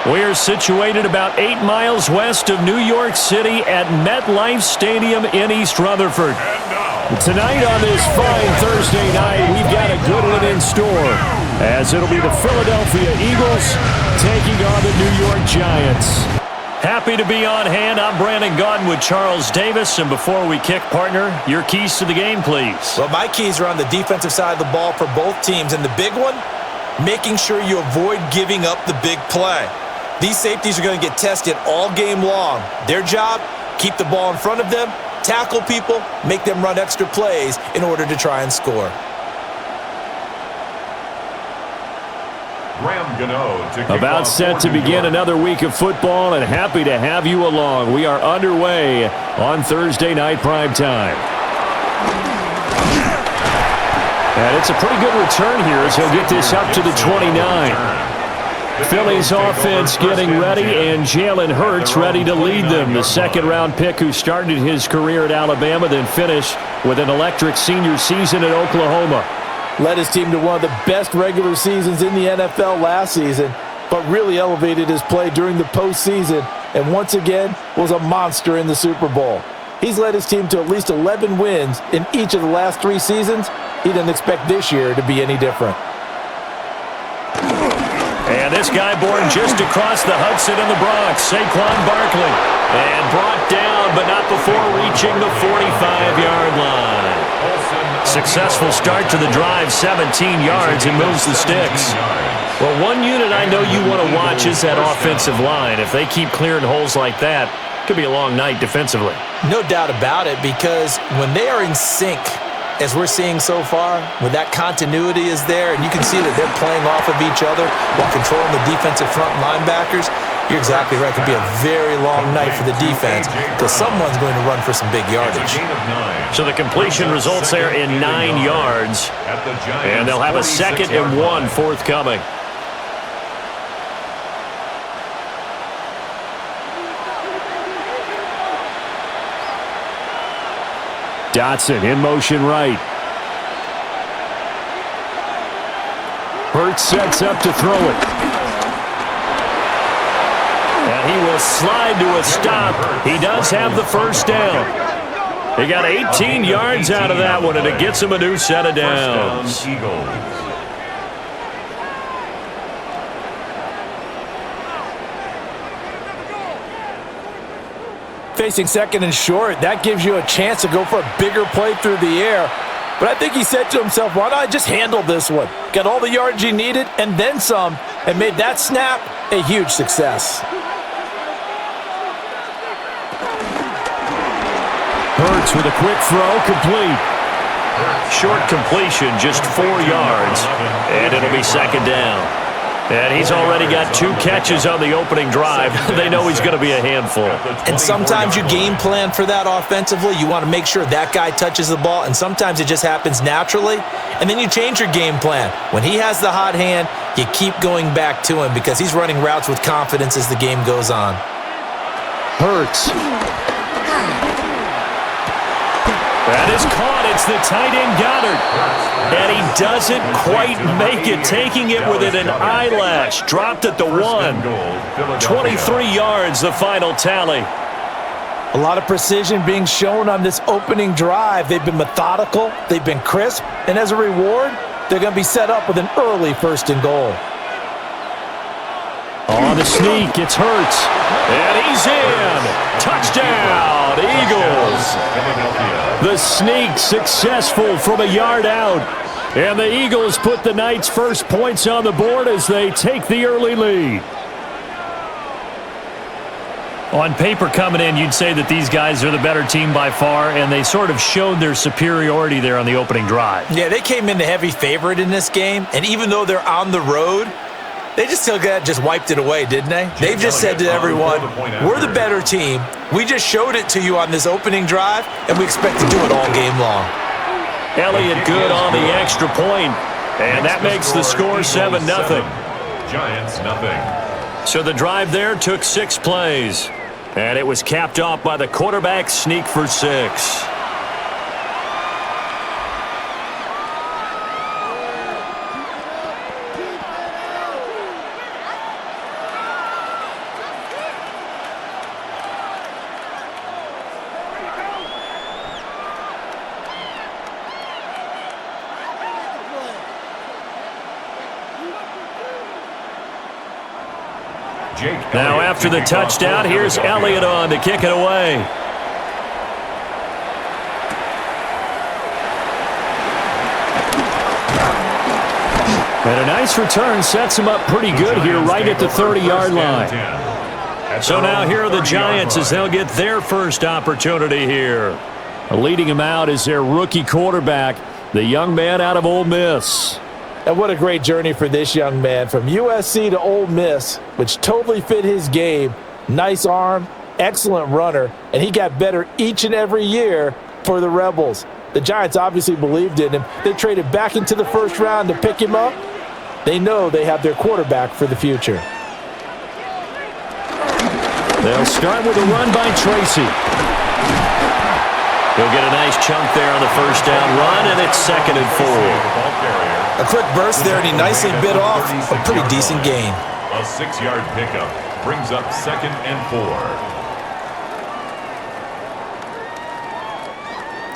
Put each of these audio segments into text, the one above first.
We are situated about 8 miles west of New York City at MetLife Stadium in East Rutherford. Tonight on this fine Thursday night, we've got a good one in store, as it'll be the Philadelphia Eagles taking on the New York Giants. Happy to be on hand. I'm Brandon Gaudin with Charles Davis. And before we kick, partner, your keys to the game, please. Well, my keys are on the defensive side of the ball for both teams. And the big one, making sure you avoid giving up the big play. These safeties are going to get tested all game long. Their job, keep the ball in front of them, tackle people, make them run extra plays in order to try and score. About set to begin another week of football, and happy to have you along. We are underway on Thursday night primetime. And it's a pretty good return here as he'll get this up to the 29. Philly's offense getting ready, and Jalen Hurts ready to lead them. The second-round pick who started his career at Alabama, then finished with an electric senior season at Oklahoma. Led his team to one of the best regular seasons in the NFL last season, but really elevated his play during the postseason, and once again was a monster in the Super Bowl. He's led his team to at least 11 wins in each of the last 3 seasons. He didn't expect this year to be any different. And this guy born just across the Hudson in the Bronx, Saquon Barkley. And brought down, but not before reaching the 45-yard line. Successful start to the drive, 17 yards, and moves the sticks. Well, one unit I know you want to watch is that offensive line. If they keep clearing holes like that, it could be a long night defensively. No doubt about it, because when they are in sync, as we're seeing so far, when that continuity is there, and you can see that they're playing off of each other while controlling the defensive front linebackers, you're exactly right. It could be a very long night for the defense because someone's going to run for some big yardage. So the completion results there in 9 yards, and they'll have a 2nd and 1 forthcoming. Dotson in motion right. Hurts sets up to throw it. And he will slide to a stop. He does have the first down. He got 18 yards out of that one, and it gets him a new set of downs. Facing 2nd and short, that gives you a chance to go for a bigger play through the air. But I think he said to himself, why don't I just handle this one? Got all the yards he needed and then some, and made that snap a huge success. Hurts with a quick throw, complete. Short completion, just 4 yards, and it'll be 2nd down. And he's already got 2 catches on the opening drive. They know he's going to be a handful. And sometimes you game plan for that offensively. You want to make sure that guy touches the ball, and sometimes it just happens naturally. And then you change your game plan. When he has the hot hand, you keep going back to him because he's running routes with confidence as the game goes on. Hurts. That is caught. It's the tight end Goddard. And he doesn't quite make it, taking it within an eyelash. Dropped at the 1. 23 yards, the final tally. A lot of precision being shown on this opening drive. They've been methodical. They've been crisp. And as a reward, they're going to be set up with an early 1st and goal. On the sneak, it's Hurts. And he's in. Touchdown, Eagles. The sneak successful from a yard out. And the Eagles put the Knights' first points on the board as they take the early lead. On paper coming in, you'd say that these guys are the better team by far, and they sort of showed their superiority there on the opening drive. Yeah, they came in the heavy favorite in this game, and even though they're on the road, they just wiped it away, didn't they? They've just said to everyone, we're the better team. We just showed it to you on this opening drive, and we expect to do it all game long. Elliott good on the extra point, and that makes the score 7-0. Giants nothing. So the drive there took 6 plays, and it was capped off by the quarterback sneak for 6. Now after the touchdown, here's Elliott on to kick it away. And a nice return sets him up pretty good here right at the 30-yard line. So now here are the Giants as they'll get their first opportunity here. Leading him out is their rookie quarterback, the young man out of Ole Miss. And what a great journey for this young man from USC to Ole Miss, which totally fit his game. Nice arm, excellent runner, and he got better each and every year for the Rebels. The Giants obviously believed in him. They traded back into the first round to pick him up. They know they have their quarterback for the future. They'll start with a run by Tracy. He'll get a nice chunk there on the first down run, and it's 2nd and 4. A quick burst there, and he nicely bit off a pretty decent gain. A 6-yard pickup brings up 2nd and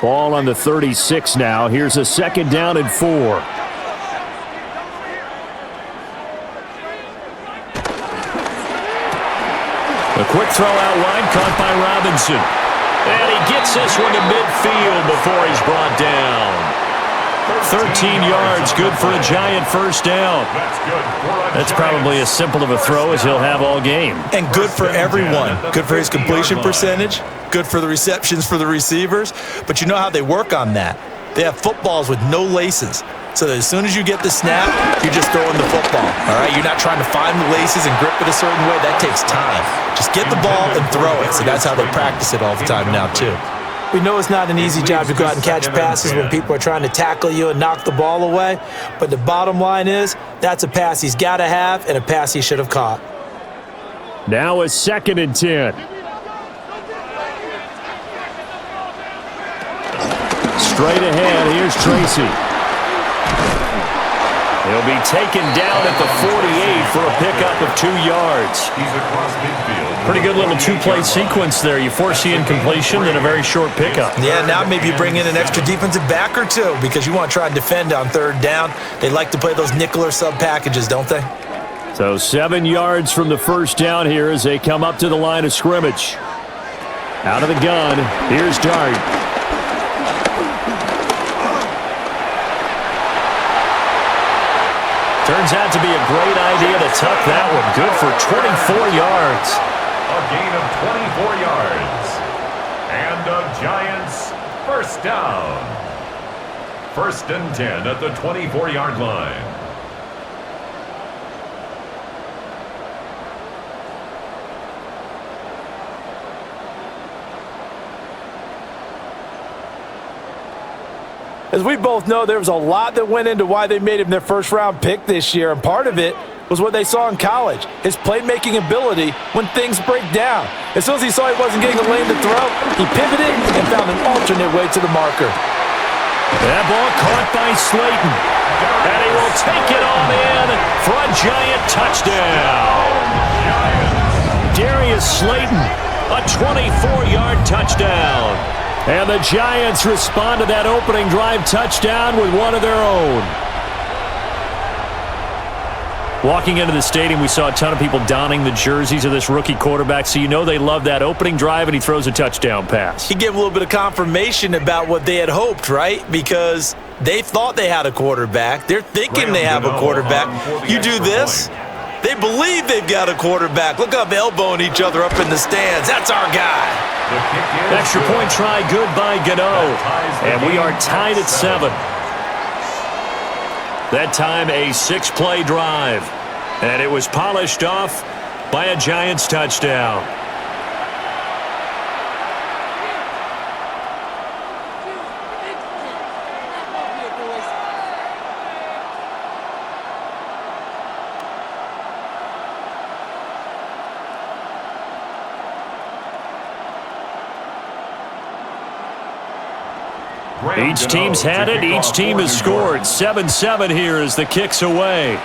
4. Ball on the 36 now. Here's a 2nd down and 4. A quick throw out wide, caught by Robinson. And he gets this one to midfield before he's brought down. 13 yards, good for a Giant first down. That's probably as simple of a throw as he'll have all game. And good for everyone. Good for his completion percentage. Good for the receptions for the receivers. But you know how they work on that. They have footballs with no laces. So that as soon as you get the snap, you're just throwing the football. All right, you're not trying to find the laces and grip it a certain way. That takes time. Just get the ball and throw it. So that's how they practice it all the time now, too. We know it's not an easy job to go out and catch passes when people are trying to tackle you and knock the ball away. But the bottom line is, that's a pass he's got to have and a pass he should have caught. Now a 2nd and 10. Straight ahead, here's Tracy. He'll be taken down at the 48 for a pickup of 2 yards. He's across midfield. Pretty good little two-play sequence there. You force the incompletion and a very short pickup. Yeah, now maybe you bring in an extra defensive back or two because you want to try and defend on 3rd down. They like to play those nickel or sub packages, don't they? So 7 yards from the first down here as they come up to the line of scrimmage. Out of the gun, here's Dart. Turns out to be a great idea to tuck that one. Good for 24 yards. A gain of 24 yards. And the Giants first down. 1st and 10 at the 24-yard line. As we both know, there was a lot that went into why they made him their first-round pick this year, and part of it was what they saw in college, his playmaking ability when things break down. As soon as he saw he wasn't getting a lane to throw, he pivoted and found an alternate way to the marker. That ball caught by Slayton, and he will take it on in for a Giant touchdown. Darius Slayton, a 24-yard touchdown. And the Giants respond to that opening drive touchdown with one of their own. Walking into the stadium, we saw a ton of people donning the jerseys of this rookie quarterback, so you know they love that opening drive, and he throws a touchdown pass. He gave a little bit of confirmation about what they had hoped, right? Because they thought they had a quarterback. They're thinking they have a quarterback. You do this, they believe they've got a quarterback. Look up, elbowing each other up in the stands. That's our guy. Extra point try, good by Gano. And we are tied at 7. That time a 6-play drive. And it was polished off by a Giants touchdown. Each team's had it. Each team has scored. 7-7 here as the kick's away.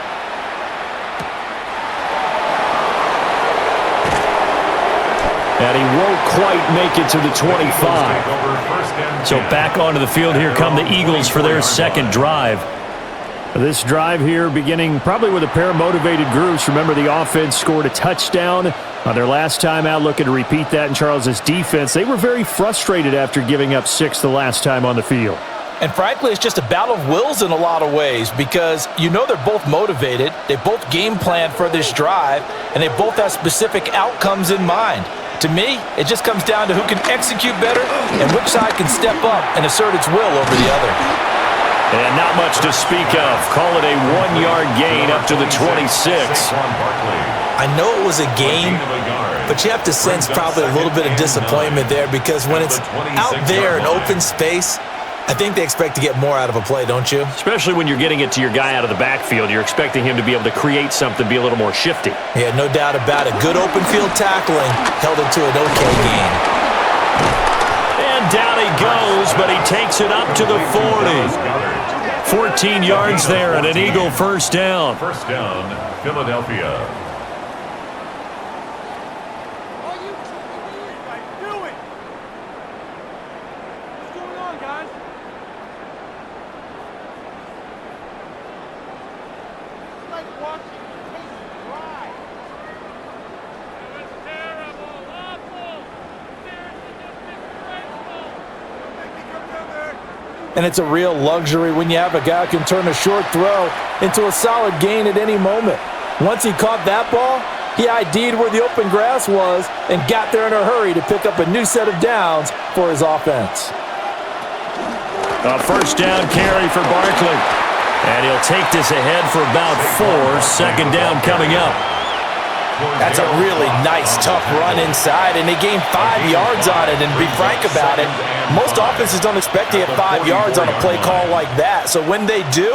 And he won't quite make it to the 25. So back onto the field, here come the Eagles for their second drive. This drive here beginning probably with a pair of motivated groups. Remember, the offense scored a touchdown on their last time out, looking to repeat that in Charles's defense. They were very frustrated after giving up 6 the last time on the field. And frankly, it's just a battle of wills in a lot of ways because you know they're both motivated, they both game plan for this drive, and they both have specific outcomes in mind. To me, it just comes down to who can execute better and which side can step up and assert its will over the other. And not much to speak of. Call it a 1-yard gain up to the 26. I know it was a gain, but you have to sense probably a little bit of disappointment there because when it's out there in open space, I think they expect to get more out of a play, don't you? Especially when you're getting it to your guy out of the backfield. You're expecting him to be able to create something, be a little more shifty. Yeah, no doubt about it. Good open field tackling held it to an okay gain. And down he goes, but he takes it up to the 40. 14 yards there and an Eagle first down. First down, Philadelphia. And it's a real luxury when you have a guy who can turn a short throw into a solid gain at any moment. Once he caught that ball, he ID'd where the open grass was and got there in a hurry to pick up a new set of downs for his offense. A first down carry for Barkley. And he'll take this ahead for about 4. Second down coming up. That's a really nice, tough run inside, and they gained 5 yards on it. And to be frank about it, most offenses don't expect to get 5 yards on a play call like that. So when they do,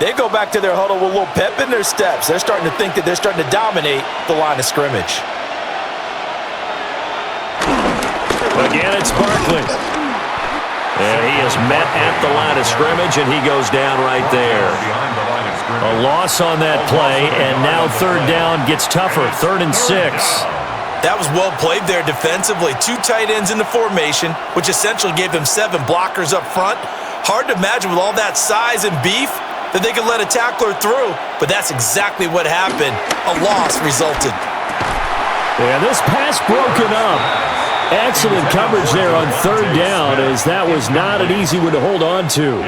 they go back to their huddle with a little pep in their steps. They're starting to think that they're starting to dominate the line of scrimmage. Again, it's Barkley. And he is met at the line of scrimmage, and he goes down right there. A loss on that play, and now third down gets tougher. 3rd and 6. That was well played there defensively. 2 tight ends in the formation, which essentially gave them 7 blockers up front. Hard to imagine with all that size and beef that they could let a tackler through, but that's exactly what happened. A loss resulted. Yeah, this pass broken up. Excellent coverage there on 3rd down, as that was not an easy one to hold on to.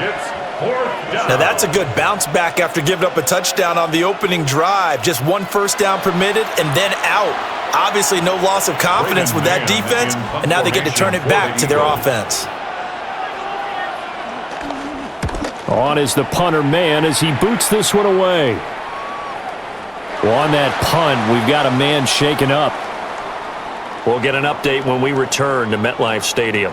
Now that's a good bounce back after giving up a touchdown on the opening drive. Just 1 first down permitted and then out. Obviously no loss of confidence with that defense, and now they get to turn it back to their offense. On is the punter man as he boots this one away. On that punt, we've got a man shaken up. We'll get an update when we return to MetLife Stadium.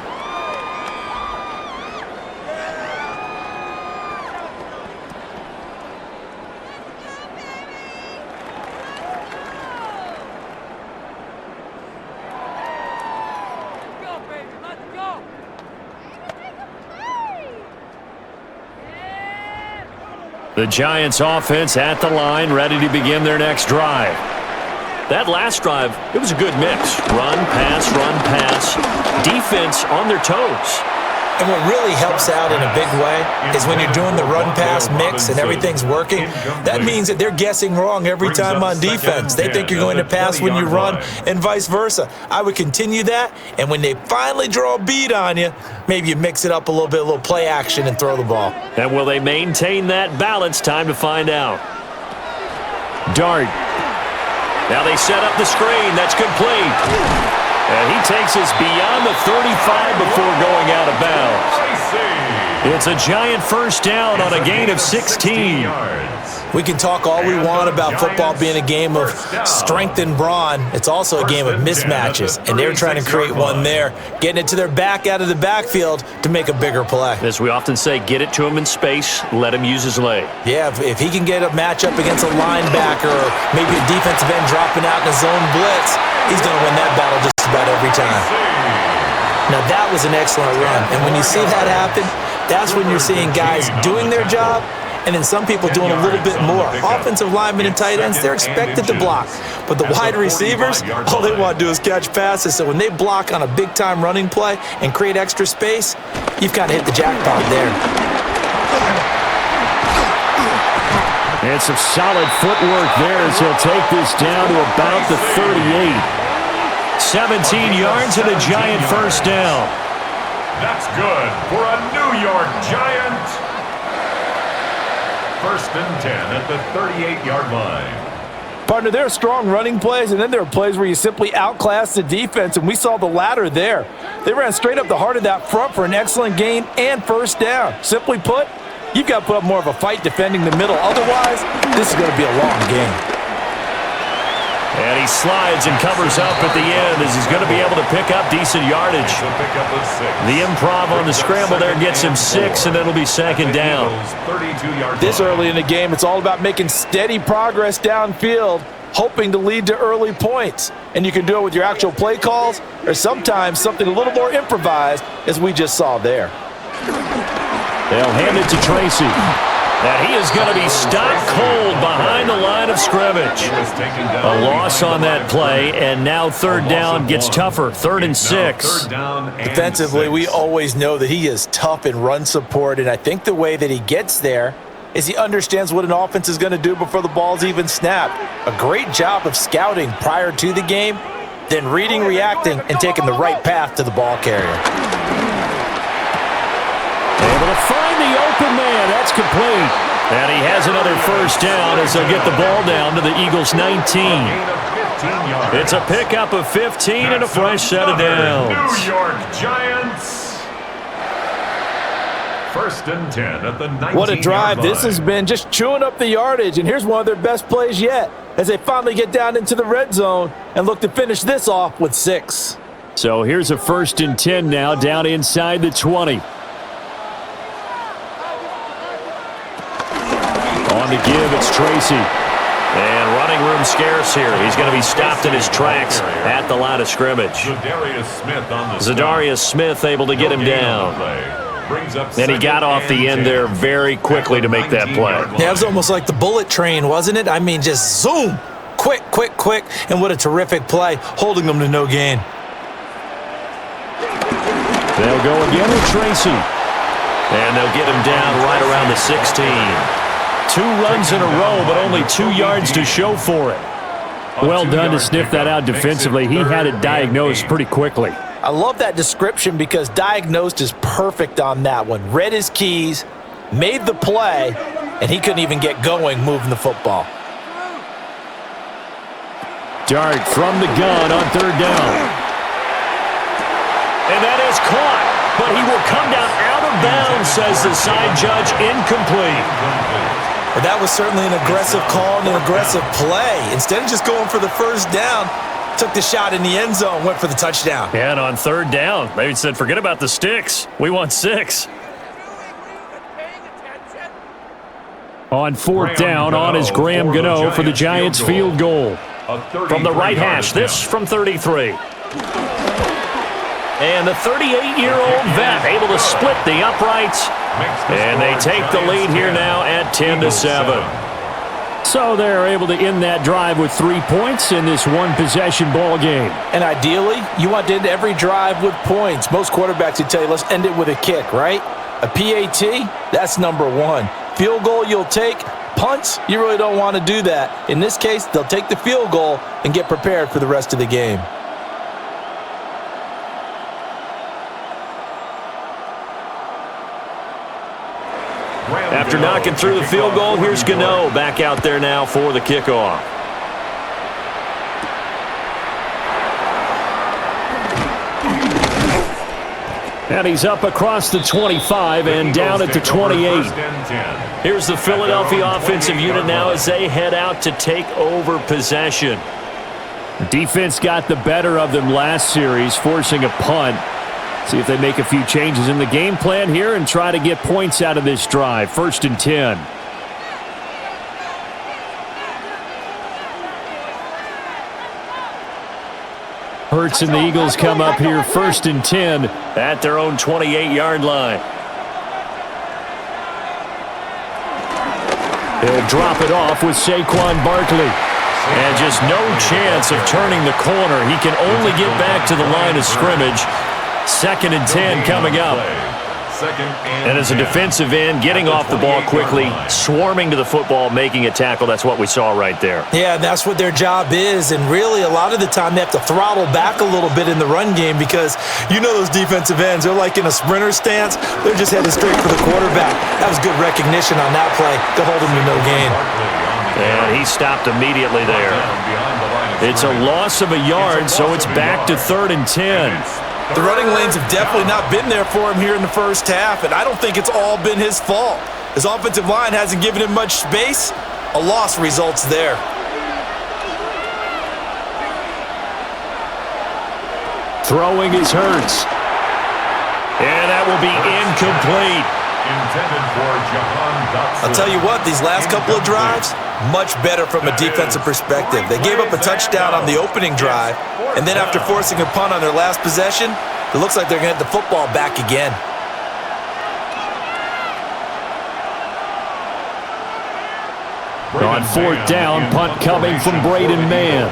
The Giants offense at the line, ready to begin their next drive. That last drive, it was a good mix. Run, pass, defense on their toes. And what really helps out in a big way is when you're doing the run-pass mix and everything's working, that means that they're guessing wrong every time on defense. They think you're going to pass when you run and vice versa. I would continue that, and when they finally draw a beat on you, maybe you mix it up a little bit, a little play action and throw the ball. And will they maintain that balance? Time to find out. Dart. Now they set up the screen. That's complete. And he takes us beyond the 35 before going out of bounds. It's a Giant first down on a gain of 16. We can talk all we want about football being a game of strength and brawn. It's also a game of mismatches, and they're trying to create one there, getting it to their back out of the backfield to make a bigger play. As we often say, get it to him in space, let him use his leg. Yeah, if he can get a matchup against a linebacker or maybe a defensive end dropping out in a zone blitz, he's going to win that battle just about every time. Now, that was an excellent run, and when you see that happen, that's when you're seeing guys doing their job and then some people doing a little bit more. Offensive linemen and tight ends, they're expected to block. But the wide receivers, all they want to do is catch passes. So when they block on a big-time running play and create extra space, you've kind of hit the jackpot there. And some solid footwork there as he'll take this down to about the 38. 17 yards and a Giant first down. That's good for a New York Giant. First and 10 at the 38-yard line. Partner, there are strong running plays, and then there are plays where you simply outclass the defense, and we saw the latter there. They ran straight up the heart of that front for an excellent gain and first down. Simply put, you've got to put up more of a fight defending the middle. Otherwise, this is going to be a long game. And he slides and covers up at the end as he's going to be able to pick up decent yardage. The improv on the scramble there gets him 6, and it'll be second down. This early in the game, it's all about making steady progress downfield, hoping to lead to early points. And you can do it with your actual play calls or sometimes something a little more improvised, as we just saw there. They'll hand it to Tracy. And he is going to be stopped cold behind the line of scrimmage. A loss on that play, and now third down gets tougher. 3rd and 6. Defensively, we always know that he is tough in run support, and I think the way that he gets there is he understands what an offense is going to do before the ball's even snapped. A great job of scouting prior to the game, then reading, reacting, and taking the right path to the ball carrier. Able to find the open man. That's complete. And he has another first down as they'll get the ball down to the Eagles' 19. It's a pickup of 15 and a fresh set of downs. New York Giants. First and 10 at the 19-yard What a drive line. this has been, just chewing up the yardage. And here's one of their best plays yet as they finally get down into the red zone and look to finish this off with 6. So here's a 1st and 10 now down inside the 20. On the give, it's Tracy. And running room scarce here. He's going to be stopped in his tracks at the line of scrimmage. Zadarius Smith able to get him down. And he got off the end there very quickly to make that play. Yeah, it was almost like the bullet train, wasn't it? I mean, just zoom. Quick, quick, quick. And what a terrific play, holding them to no gain. They'll go again with Tracy. And they'll get him down right around the 16. 2 runs in a row, but only 2 yards to show for it. Well done to sniff that out defensively. He had it diagnosed pretty quickly. I love that description because diagnosed is perfect on that one. Read his keys, made the play, and he couldn't even get going moving the football. Dart from the gun on 3rd down. And that is caught, but he will come down out of bounds, says the side judge, incomplete. Well, that was certainly an aggressive call and an aggressive play. Instead of just going for the first down, took the shot in the end zone, went for the touchdown. Yeah, and on 3rd down, they said, forget about the sticks. We want 6. On 4th down, on is Graham Gano for the Giants field goal. From the right hash, this from 33. And the 38-year-old vet able to split the uprights. And they take the lead here now at 10-7. So they're able to end that drive with 3 points in this one-possession ball game. And ideally, you want to end every drive with points. Most quarterbacks would tell you, let's end it with a kick, right? A PAT, that's number 1. Field goal you'll take. Punts, you really don't want to do that. In this case, they'll take the field goal and get prepared for the rest of the game. After knocking through the field goal, here's Gano back out there now for the kickoff. And he's up across the 25 and down at the 28. Here's the Philadelphia offensive unit now as they head out to take over possession. The defense got the better of them last series, forcing a punt. See if they make a few changes in the game plan here and try to get points out of this drive. 1st and 10. Hurts and the Eagles come up here 1st and 10 at their own 28-yard line. He'll drop it off with Saquon Barkley. And just no chance of turning the corner. He can only get back to the line of scrimmage. 2nd and 10 coming up. And as a defensive end, getting off the ball quickly, swarming to the football, making a tackle, that's what we saw right there. Yeah, that's what their job is, and really a lot of the time they have to throttle back a little bit in the run game because you know those defensive ends, they're like in a sprinter stance. They're just headed straight for the quarterback. That was good recognition on that play to hold him to no gain. And he stopped immediately there. It's a loss of a yard, so it's back to 3rd and 10. The running lanes have definitely not been there for him here in the first half, and I don't think it's all been his fault. His offensive line hasn't given him much space. A loss results there. Throwing is Hurts. And that will be incomplete. I'll tell you what, these last couple of drives, much better from a defensive perspective. They gave up a touchdown on the opening drive, and then after forcing a punt on their last possession, it looks like they're going to get the football back again. On 4th down, punt coming from Braden Mann.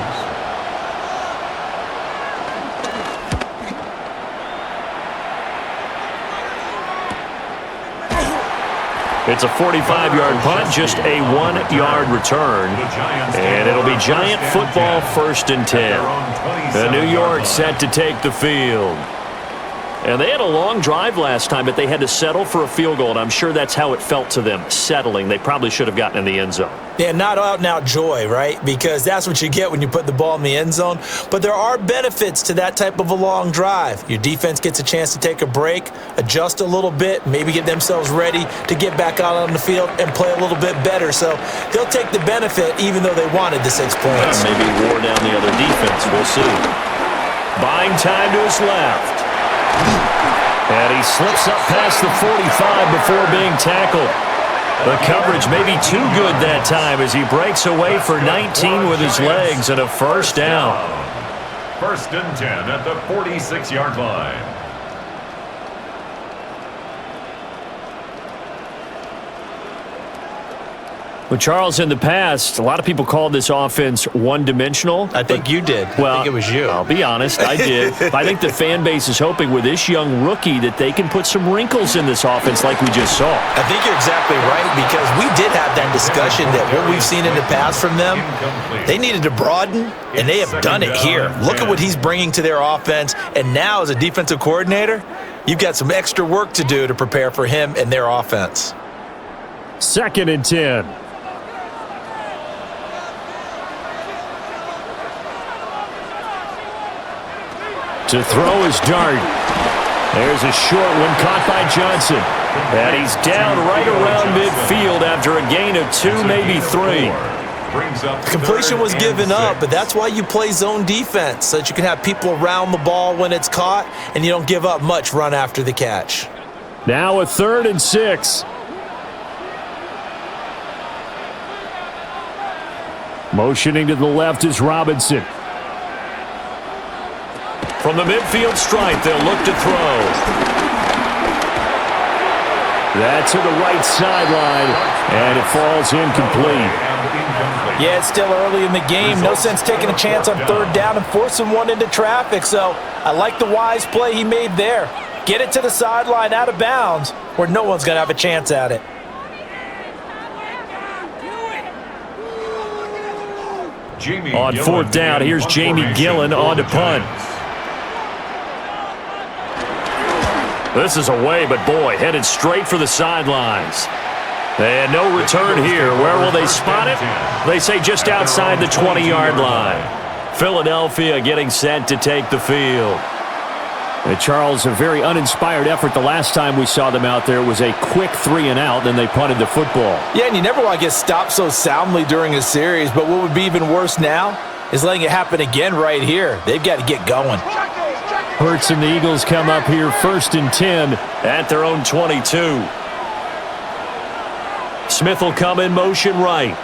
It's a 45-yard punt, just a 1-yard return. And it'll be Giant football 1st and 10. The New York set to take the field. And they had a long drive last time, but they had to settle for a field goal, and I'm sure that's how it felt to them, settling. They probably should have gotten in the end zone. Yeah, not out-and-out joy, right? Because that's what you get when you put the ball in the end zone. But there are benefits to that type of a long drive. Your defense gets a chance to take a break, adjust a little bit, maybe get themselves ready to get back out on the field and play a little bit better. So they'll take the benefit even though they wanted the 6 points. Maybe wore down the other defense. We'll see. Buying time to his left. And he slips up past the 45 before being tackled. The coverage may be too good that time as he breaks away for 19 with his legs and a 1st down. 1st and 10 at the 46-yard line. Well, Charles, in the past, a lot of people called this offense one-dimensional. I think you did. Well, I think it was you. I'll be honest, I did. I think the fan base is hoping with this young rookie that they can put some wrinkles in this offense like we just saw. I think you're exactly right because we did have that discussion that what we've seen in the past from them, they needed to broaden, and they have done it here. Look at what he's bringing to their offense, and now as a defensive coordinator, you've got some extra work to do to prepare for him and their offense. 2nd and 10. To throw is Dart. There's a short one caught by Johnson. And he's down right around midfield after a gain of 2, maybe 3. Completion was given up, but that's why you play zone defense, so that you can have people around the ball when it's caught, and you don't give up much run after the catch. Now a 3rd and 6. Motioning to the left is Robinson. From the midfield stripe, they'll look to throw. That's to the right sideline, and it falls incomplete. Yeah, it's still early in the game. No sense taking a chance on 3rd down and forcing one into traffic. So I like the wise play he made there. Get it to the sideline out of bounds where no one's going to have a chance at it. On 4th down, here's Jamie Gillen on to punt. This is away, but boy, headed straight for the sidelines. And no return here. Where will they spot it? They say just outside the 20-yard line. Philadelphia getting set to take the field. And Charles, a very uninspired effort the last time we saw them out there. It was a quick 3-and-out, then they punted the football. Yeah, and you never want to get stopped so soundly during a series, but what would be even worse now is letting it happen again right here. They've got to get going. Hurts and the Eagles come up here 1st and 10 at their own 22. Smith will come in motion right.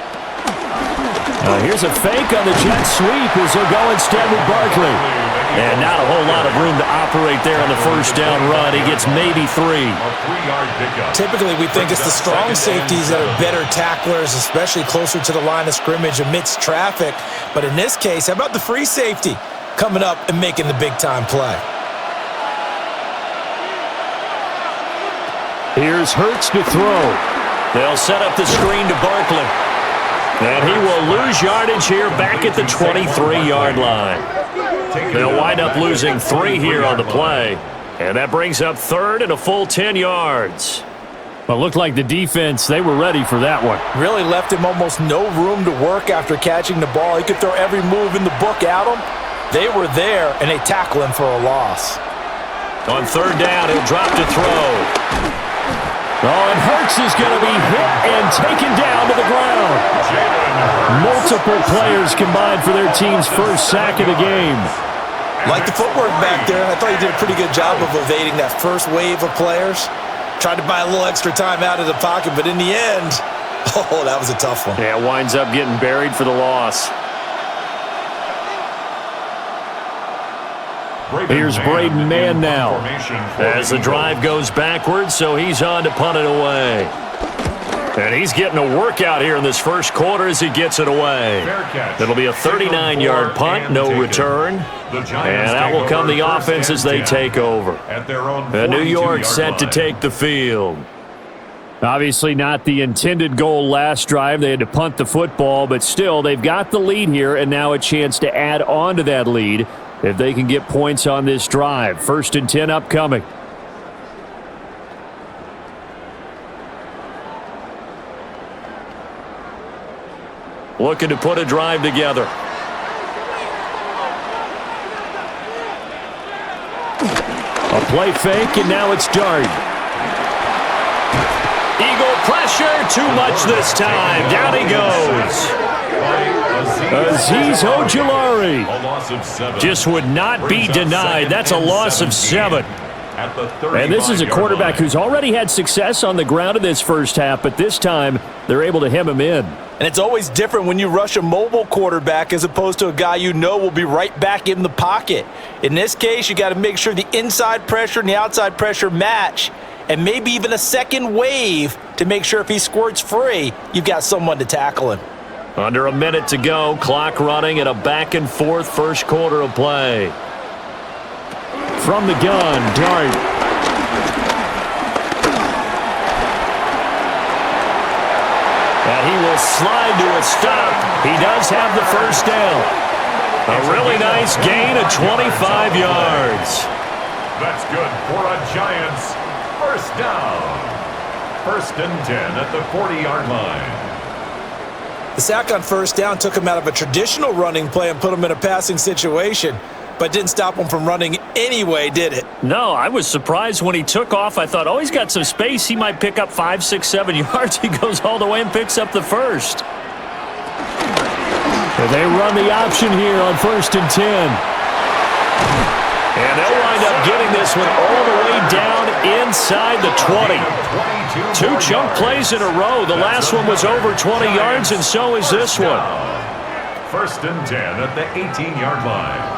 Here's a fake on the jet sweep as they'll go instead with Barkley. And not a whole lot of room to operate there on the 1st down run. He gets maybe 3. Typically, we think it's the strong safeties that are better tacklers, especially closer to the line of scrimmage amidst traffic. But in this case, how about the free safety coming up and making the big-time play? Here's Hurts to throw. They'll set up the screen to Barkley. And he will lose yardage here back at the 23-yard line. They'll wind up losing 3 here on the play. And that brings up third and a full 10 yards. Well, it looked like the defense, they were ready for that one. Really left him almost no room to work after catching the ball. He could throw every move in the book at him. They were there, and they tackle him for a loss. On third down, he'll drop to throw. Oh, and Hurts is going to be hit and taken down to the ground. Multiple players combined for their team's first sack of the game. Like the footwork back there, I thought he did a pretty good job of evading that first wave of players. Tried to buy a little extra time out of the pocket, but in the end, oh, that was a tough one. Yeah, winds up getting buried for the loss. Here's Braden Mann now. As the drive goes backwards, so he's on to punt it away. And he's getting a workout here in this first quarter as he gets it away. It'll be a 39-yard punt, no return. And out will come the offense as they take over. And New York set to take the field. Obviously not the intended goal last drive. They had to punt the football, but still they've got the lead here and now a chance to add on to that lead if they can get points on this drive. 1st and 10 upcoming. Looking to put a drive together. A play fake, and now it's Dart. Eagle pressure, too much this time. Down he goes. Azeez Ojulari just would not be denied. That's a loss of 7. And this is a quarterback who's already had success on the ground in this first half, but this time they're able to hem him in. And it's always different when you rush a mobile quarterback as opposed to a guy you know will be right back in the pocket. In this case, you got to make sure the inside pressure and the outside pressure match, and maybe even a second wave to make sure if he squirts free, you've got someone to tackle him. Under a minute to go, clock running, and a back-and-forth first quarter of play. From the gun, Dart. And he will slide to a stop. He does have the first down. A really nice gain of 25 yards. That's good for a Giants first down. 1st and 10 at the 40-yard line. The sack on first down took him out of a traditional running play and put him in a passing situation, but didn't stop him from running anyway, did it? No, I was surprised when he took off. I thought, oh, he's got some space. He might pick up 5, 6, 7 yards. He goes all the way and picks up the first. And they run the option here on 1st and 10. And they'll wind up getting this one all the way down inside the 20. 2 chunk plays in a row. The last one was over 20 yards, and so is this one. 1st and 10 at the 18-yard line.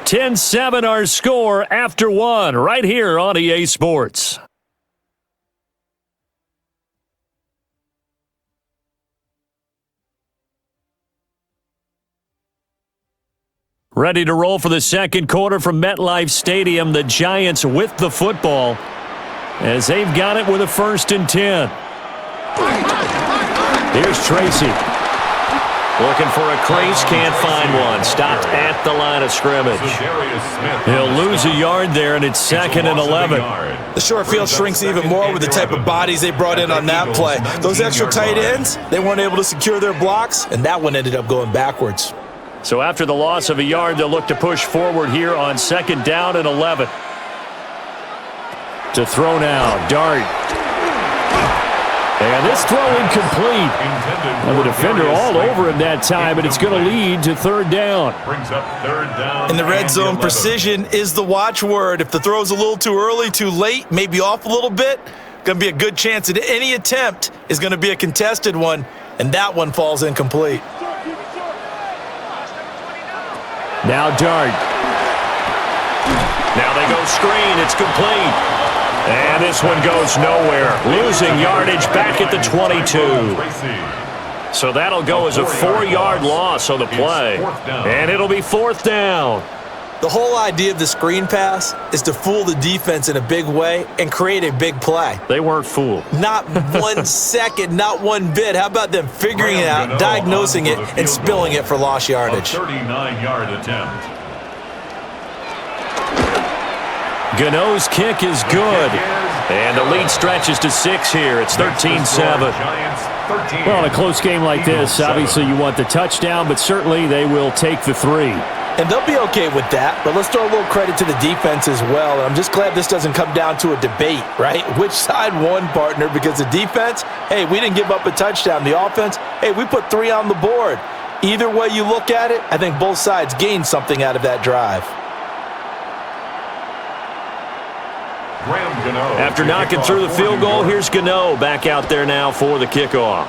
10-7 our score after 1 right here on EA Sports. Ready to roll for the second quarter from MetLife Stadium. The Giants with the football as they've got it with a 1st and 10. Here's Tracy. Looking for a crease, can't find one. Stopped at the line of scrimmage. He'll lose a yard there, and it's 2nd and 11. The short field shrinks even more with the type of bodies they brought in on that play. Those extra tight ends, they weren't able to secure their blocks, and that one ended up going backwards. So after the loss of a yard, they'll look to push forward here on 2nd down and 11. To throw now, Dart. And this throw incomplete. And the defender all over him that time, and it's going to lead to 3rd down. In the red zone, precision is the watchword. If the throw's a little too early, too late, maybe off a little bit, going to be a good chance that any attempt is going to be a contested one, and that one falls incomplete. Now Dart. Now they go screen. It's complete. And this one goes nowhere. Losing yardage back at the 22. So that'll go as a 4-yard loss on the play. And it'll be 4th down. The whole idea of the screen pass is to fool the defense in a big way and create a big play. They weren't fooled. Not 1 second, not one bit. How about them figuring it out, diagnosing it, and spilling it for lost yardage? 39-yard attempt. Gano's kick is good. And the lead stretches to 6 here. It's 13-7. Well, in a close game like this, obviously you want the touchdown, but certainly they will take the 3. And they'll be okay with that, but let's throw a little credit to the defense as well. And I'm just glad this doesn't come down to a debate, right? Which side won, partner? Because the defense, hey, we didn't give up a touchdown. The offense, hey, we put 3 on the board. Either way you look at it, I think both sides gained something out of that drive. After knocking through the field goal, here's Gano back out there now for the kickoff.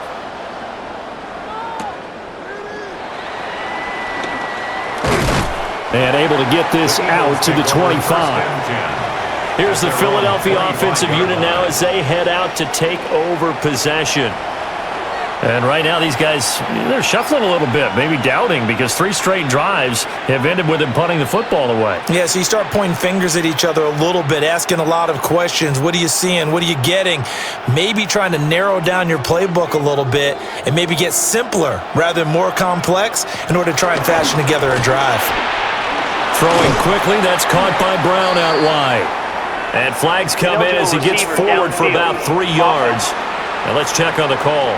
And able to get this out to the 25. Here's the Philadelphia offensive unit now as they head out to take over possession. And right now these guys, they're shuffling a little bit, maybe doubting, because 3 straight drives have ended with them punting the football away. Yeah, so you start pointing fingers at each other a little bit, asking a lot of questions. What are you seeing? What are you getting? Maybe trying to narrow down your playbook a little bit and maybe get simpler rather than more complex in order to try and fashion together a drive. Throwing quickly, that's caught by Brown out wide. And flags come in as he gets forward for about 3 yards. Now let's check on the call.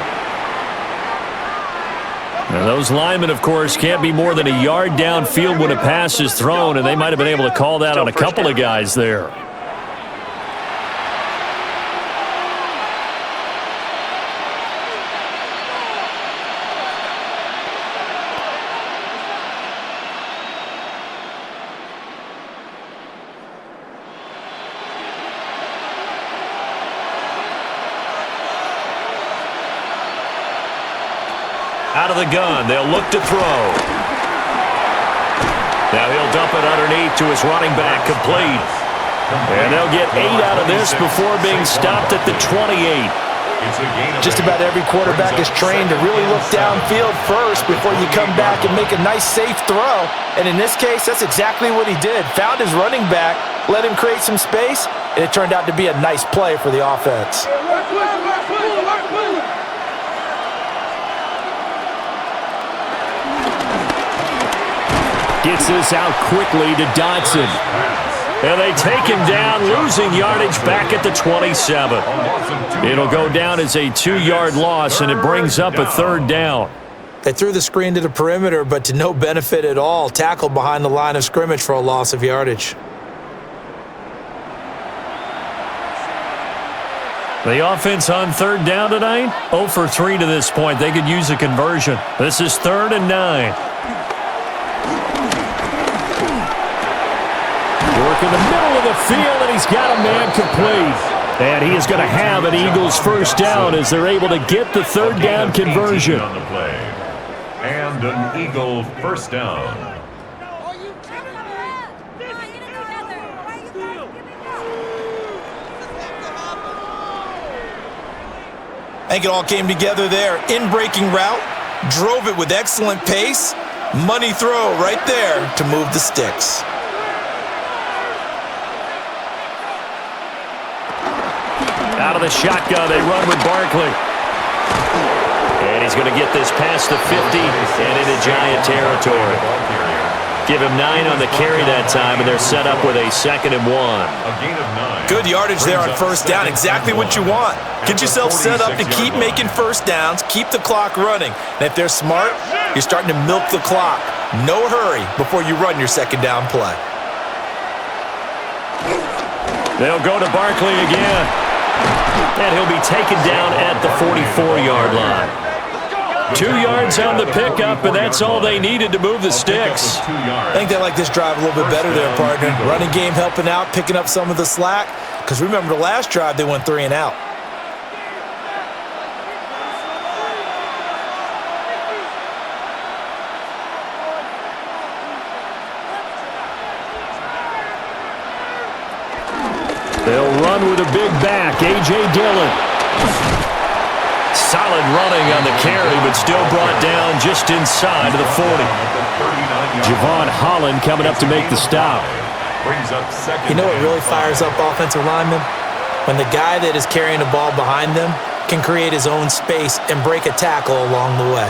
Now those linemen, of course, can't be more than a yard downfield when a pass is thrown, and they might have been able to call that on a couple of guys there. Out of the gun, they'll look to throw. Now he'll dump it underneath to his running back, complete. And they'll get 8 out of this before being stopped at the 28. Just about every quarterback is trained to really look downfield first before you come back and make a nice, safe throw. And in this case, that's exactly what he did. Found his running back, let him create some space, and it turned out to be a nice play for the offense. Gets this out quickly to Dotson. And they take him down, losing yardage back at the 27. It'll go down as a 2-yard loss, and it brings up a 3rd down. They threw the screen to the perimeter, but to no benefit at all. Tackled behind the line of scrimmage for a loss of yardage. The offense on 3rd down tonight, 0 for 3 to this point. They could use a conversion. This is 3rd and 9. Work in the middle of the field, and he's got a man complete. And he is going to have an Eagles 1st down as they're able to get the 3rd down conversion. On the play. And an Eagle 1st down. I think it all came together there. In-breaking route, drove it with excellent pace. Money throw right there to move the sticks. Out of the shotgun, they run with Barkley. And he's going to get this past the 50 and into Giant territory. Give him 9 on the carry that time, and they're set up with a 2nd and 1. Good yardage there on 1st down. Exactly what you want. Get yourself set up to keep making 1st downs, keep the clock running. And if they're smart, you're starting to milk the clock. No hurry before you run your 2nd down play. They'll go to Barkley again. And he'll be taken down at the 44-yard line. 2 yards on the pickup, and that's all they needed to move the sticks. I think they like this drive a little bit better there, partner. Running game helping out, picking up some of the slack. Because remember, the last drive, they went 3 and out. They'll run with a big back, A.J. Dillon. Solid running on the carry, but still brought down just inside of the 40. Javon Holland coming up to make the stop. You know what really fires up offensive linemen? When the guy that is carrying the ball behind them can create his own space and break a tackle along the way.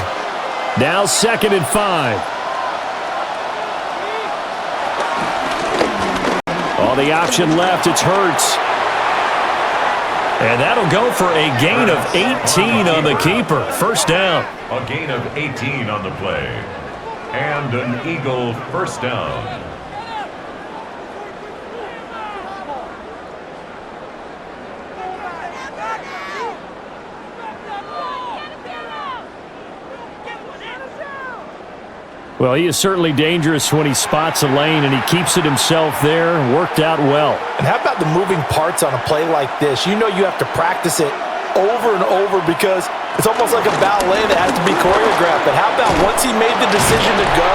Now 2nd and 5. All the option left, it's Hurts. And that'll go for a gain of 18 on the keeper. First down. A gain of 18 on the play. And an Eagle first down. Well, he is certainly dangerous when he spots a lane, and he keeps it himself there. Worked out well. And how about the moving parts on a play like this? You know you have to practice it over and over because it's almost like a ballet that has to be choreographed. But how about once he made the decision to go,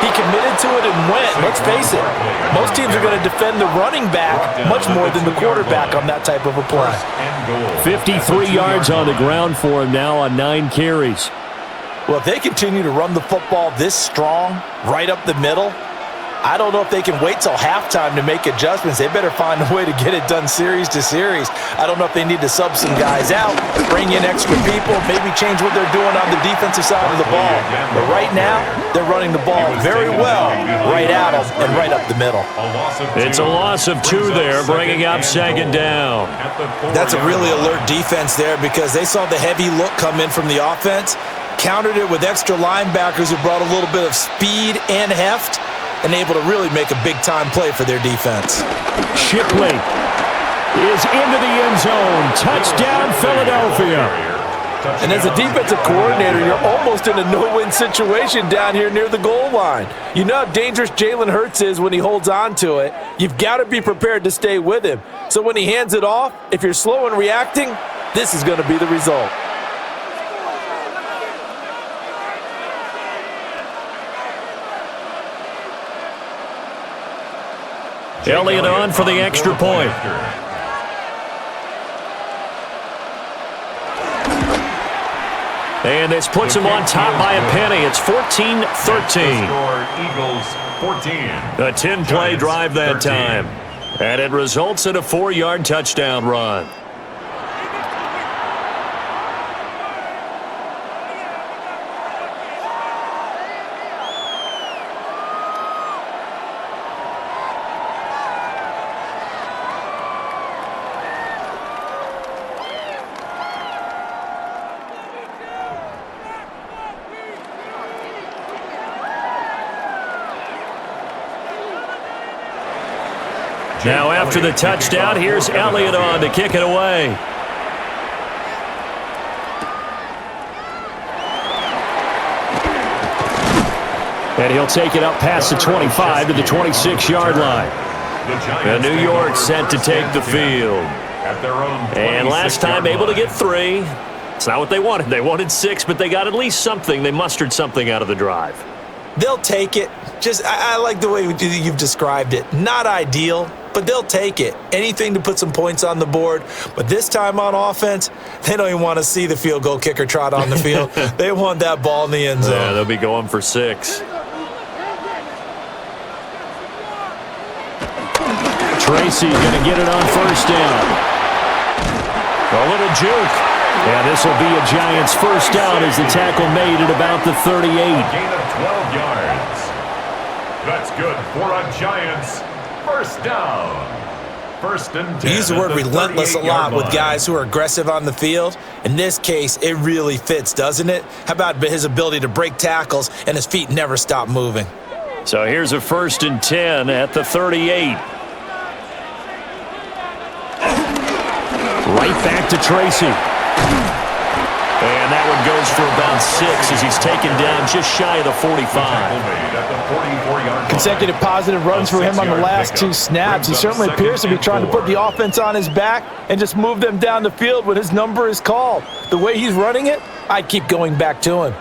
he committed to it and went. Let's face it, most teams are going to defend the running back much more than the quarterback on that type of a play. 53 yards on the ground for him now on 9 carries. Well, if they continue to run the football this strong, right up the middle, I don't know if they can wait till halftime to make adjustments. They better find a way to get it done series to series. I don't know if they need to sub some guys out, bring in extra people, maybe change what they're doing on the defensive side of the ball. But right now, they're running the ball very well right at them and right up the middle. It's a loss of 2 there, bringing up 2nd down. That's a really alert defense there because they saw the heavy look come in from the offense, countered it with extra linebackers who brought a little bit of speed and heft, and able to really make a big-time play for their defense. Shipley is into the end zone. Touchdown, Philadelphia. And as a defensive coordinator, you're almost in a no-win situation down here near the goal line. You know how dangerous Jalen Hurts is when he holds on to it. You've got to be prepared to stay with him. So when he hands it off, if you're slow in reacting, this is going to be the result. Elliott on for the extra point. And this puts him on top by a penny. It's 14-13. Eagles 14. A 10-play drive that time. And it results in a 4-yard touchdown run. Now after the touchdown, here's Elliott on to kick it away. And he'll take it up past the 25 to the 26-yard line. And New York set to take the field. And last time able to get 3. It's not what they wanted. They wanted 6, but they got at least something. They mustered something out of the drive. They'll take it. I like the way you've described it. Not ideal, but they'll take it. Anything to put some points on the board. But this time on offense, they don't even want to see the field goal kicker trot on the field. They want that ball in the end zone. Yeah, they'll be going for 6. Tracy going to get it on first down. A little juke. And this will be a Giants first down as the tackle made at about the 38. Gain of 12 yards. That's good for a Giants first down. First and 10. We use the word relentless a lot with guys who are aggressive on the field. In this case, it really fits, doesn't it? How about his ability to break tackles and his feet never stop moving? So here's a 1st and 10 at the 38. Right back to Tracy. And that one goes for about 6 as he's taken down just shy of the 45. Consecutive positive runs for him on the last 2 snaps. He certainly appears to be trying to put the offense on his back and just move them down the field when his number is called. The way he's running it, I'd keep going back to him.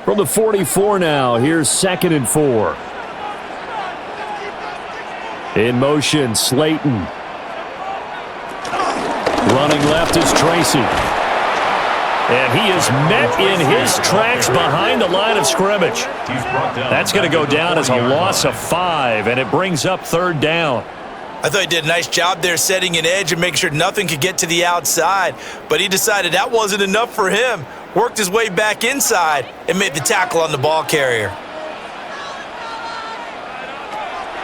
From the 44 now, here's 2nd and 4. In motion, Slayton. Running left is Tracy. And he is met in his tracks behind the line of scrimmage. That's going to go down as a loss of 5, and it brings up 3rd down. I thought he did a nice job there setting an edge and making sure nothing could get to the outside, but he decided that wasn't enough for him. Worked his way back inside and made the tackle on the ball carrier.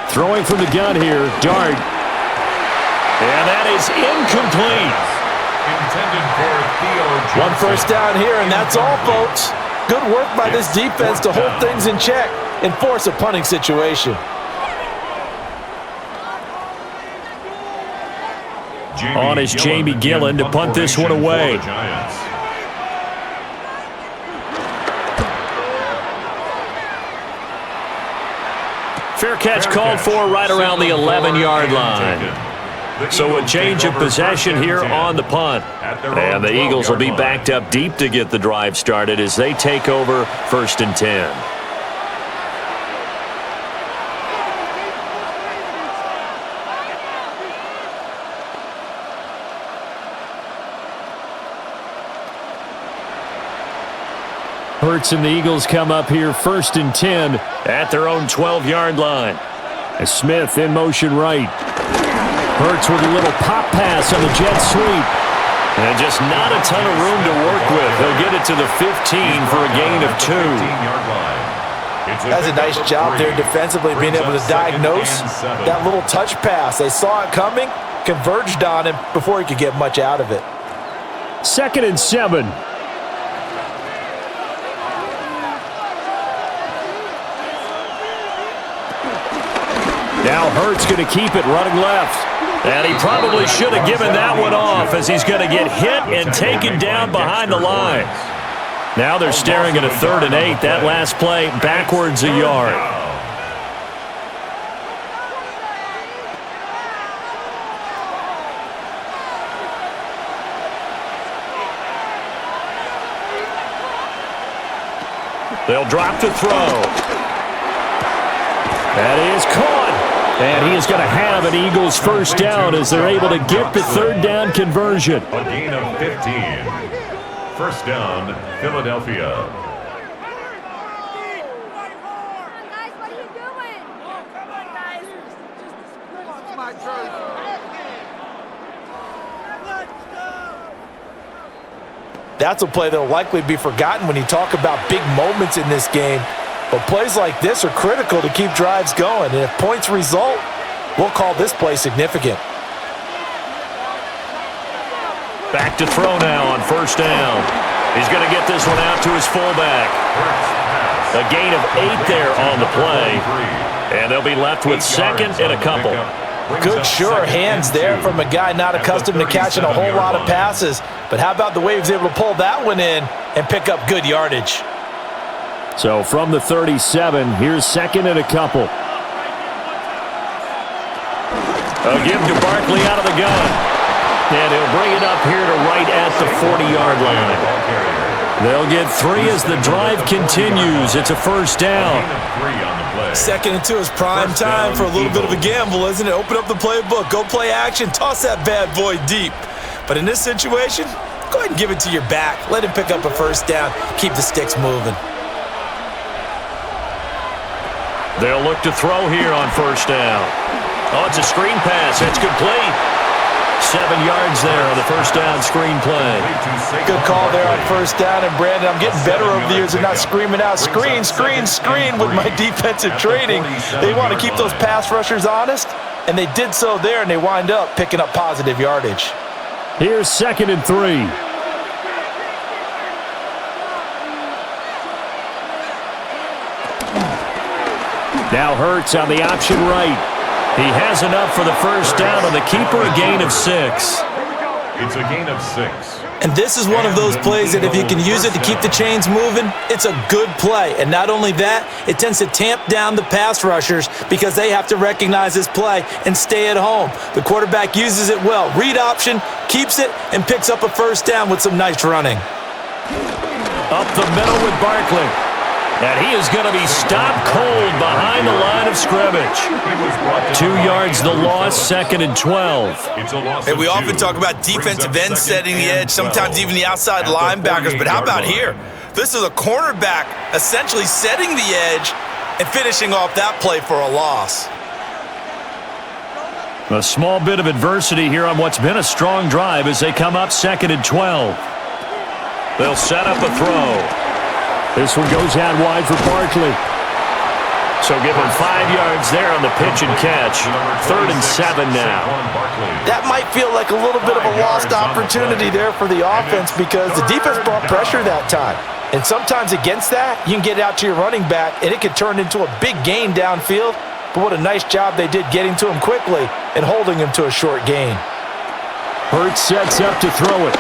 Throwing from the gun here, Dart. And that is incomplete. Intended for Theo Johnson. 1 first down here, and that's all, folks. Good work by this defense to hold things in check and force a punting situation. On is Jamie Gillen to punt this one away. Fair catch called for right around the 11-yard line. So a change of possession here on the punt. And the Eagles will be backed up deep to get the drive started as they take over 1st and 10. Hurts and the Eagles come up here 1st and 10 at their own 12-yard line. As Smith in motion right. Hurts with a little pop pass on the jet sweep. And just not a ton of room to work with. He'll get it to the 15 for a gain of 2. That's a nice job there defensively, being able to diagnose that little touch pass. They saw it coming, converged on him before he could get much out of it. 2nd and 7. Now Hurts going to keep it running left. And he probably should have given that one off as he's going to get hit and taken down behind the line. Now they're staring at a 3rd and 8. That last play backwards a yard. They'll drop to throw. That is caught. And he is going to have an Eagles 1st down as they're able to get the 3rd down conversion. A gain of 15. 1st down, Philadelphia. That's a play that will likely be forgotten when you talk about big moments in this game. But plays like this are critical to keep drives going. And if points result, we'll call this play significant. Back to throw now on 1st down. He's going to get this one out to his fullback. A gain of 8 there on the play. And they'll be left with 2nd and a couple. Good sure hands there from a guy not accustomed to catching a whole lot of passes. But how about the way he was able to pull that one in and pick up good yardage? So from the 37, here's 2nd and a couple. A give to Barkley out of the gun. And he'll bring it up here to right at the 40-yard line. They'll get 3 as the drive continues. It's a 1st down. 2nd and 2 is prime time for a little bit of a gamble, isn't it? Open up the playbook, go play action, toss that bad boy deep. But in this situation, go ahead and give it to your back. Let him pick up a 1st down. Keep the sticks moving. They'll look to throw here on 1st down. Oh, it's a screen pass. It's complete. 7 yards there on the 1st down screen play. Good call there on 1st down. And, Brandon, I'm getting better over the years at not screaming out, screen, screen, screen with my defensive training. They want to keep those pass rushers honest, and they did so there, and they wind up picking up positive yardage. Here's 2nd and 3. Now Hurts on the option right. He has enough for the 1st down on the keeper, a gain of 6. It's a gain of 6. And this is one of those plays that if you can use it to keep the chains moving, it's a good play. And not only that, it tends to tamp down the pass rushers because they have to recognize this play and stay at home. The quarterback uses it well. Read option, keeps it, and picks up a 1st down with some nice running. Up the middle with Barkley. And he is going to be stopped cold behind the line of scrimmage. 2 yards the loss, 2nd and 12. Hey, we often talk about defensive ends setting the edge, sometimes even the outside linebackers, but how about here? This is a cornerback essentially setting the edge and finishing off that play for a loss. A small bit of adversity here on what's been a strong drive as they come up 2nd and 12. They'll set up a throw. This one goes out wide for Barkley. So give him 5 yards there on the pitch and catch. 3rd and 7 now. That might feel like a little bit of a lost opportunity there for the offense because the defense brought pressure that time. And sometimes against that, you can get out to your running back, and it can turn into a big gain downfield. But what a nice job they did getting to him quickly and holding him to a short gain. Hurts sets up to throw it.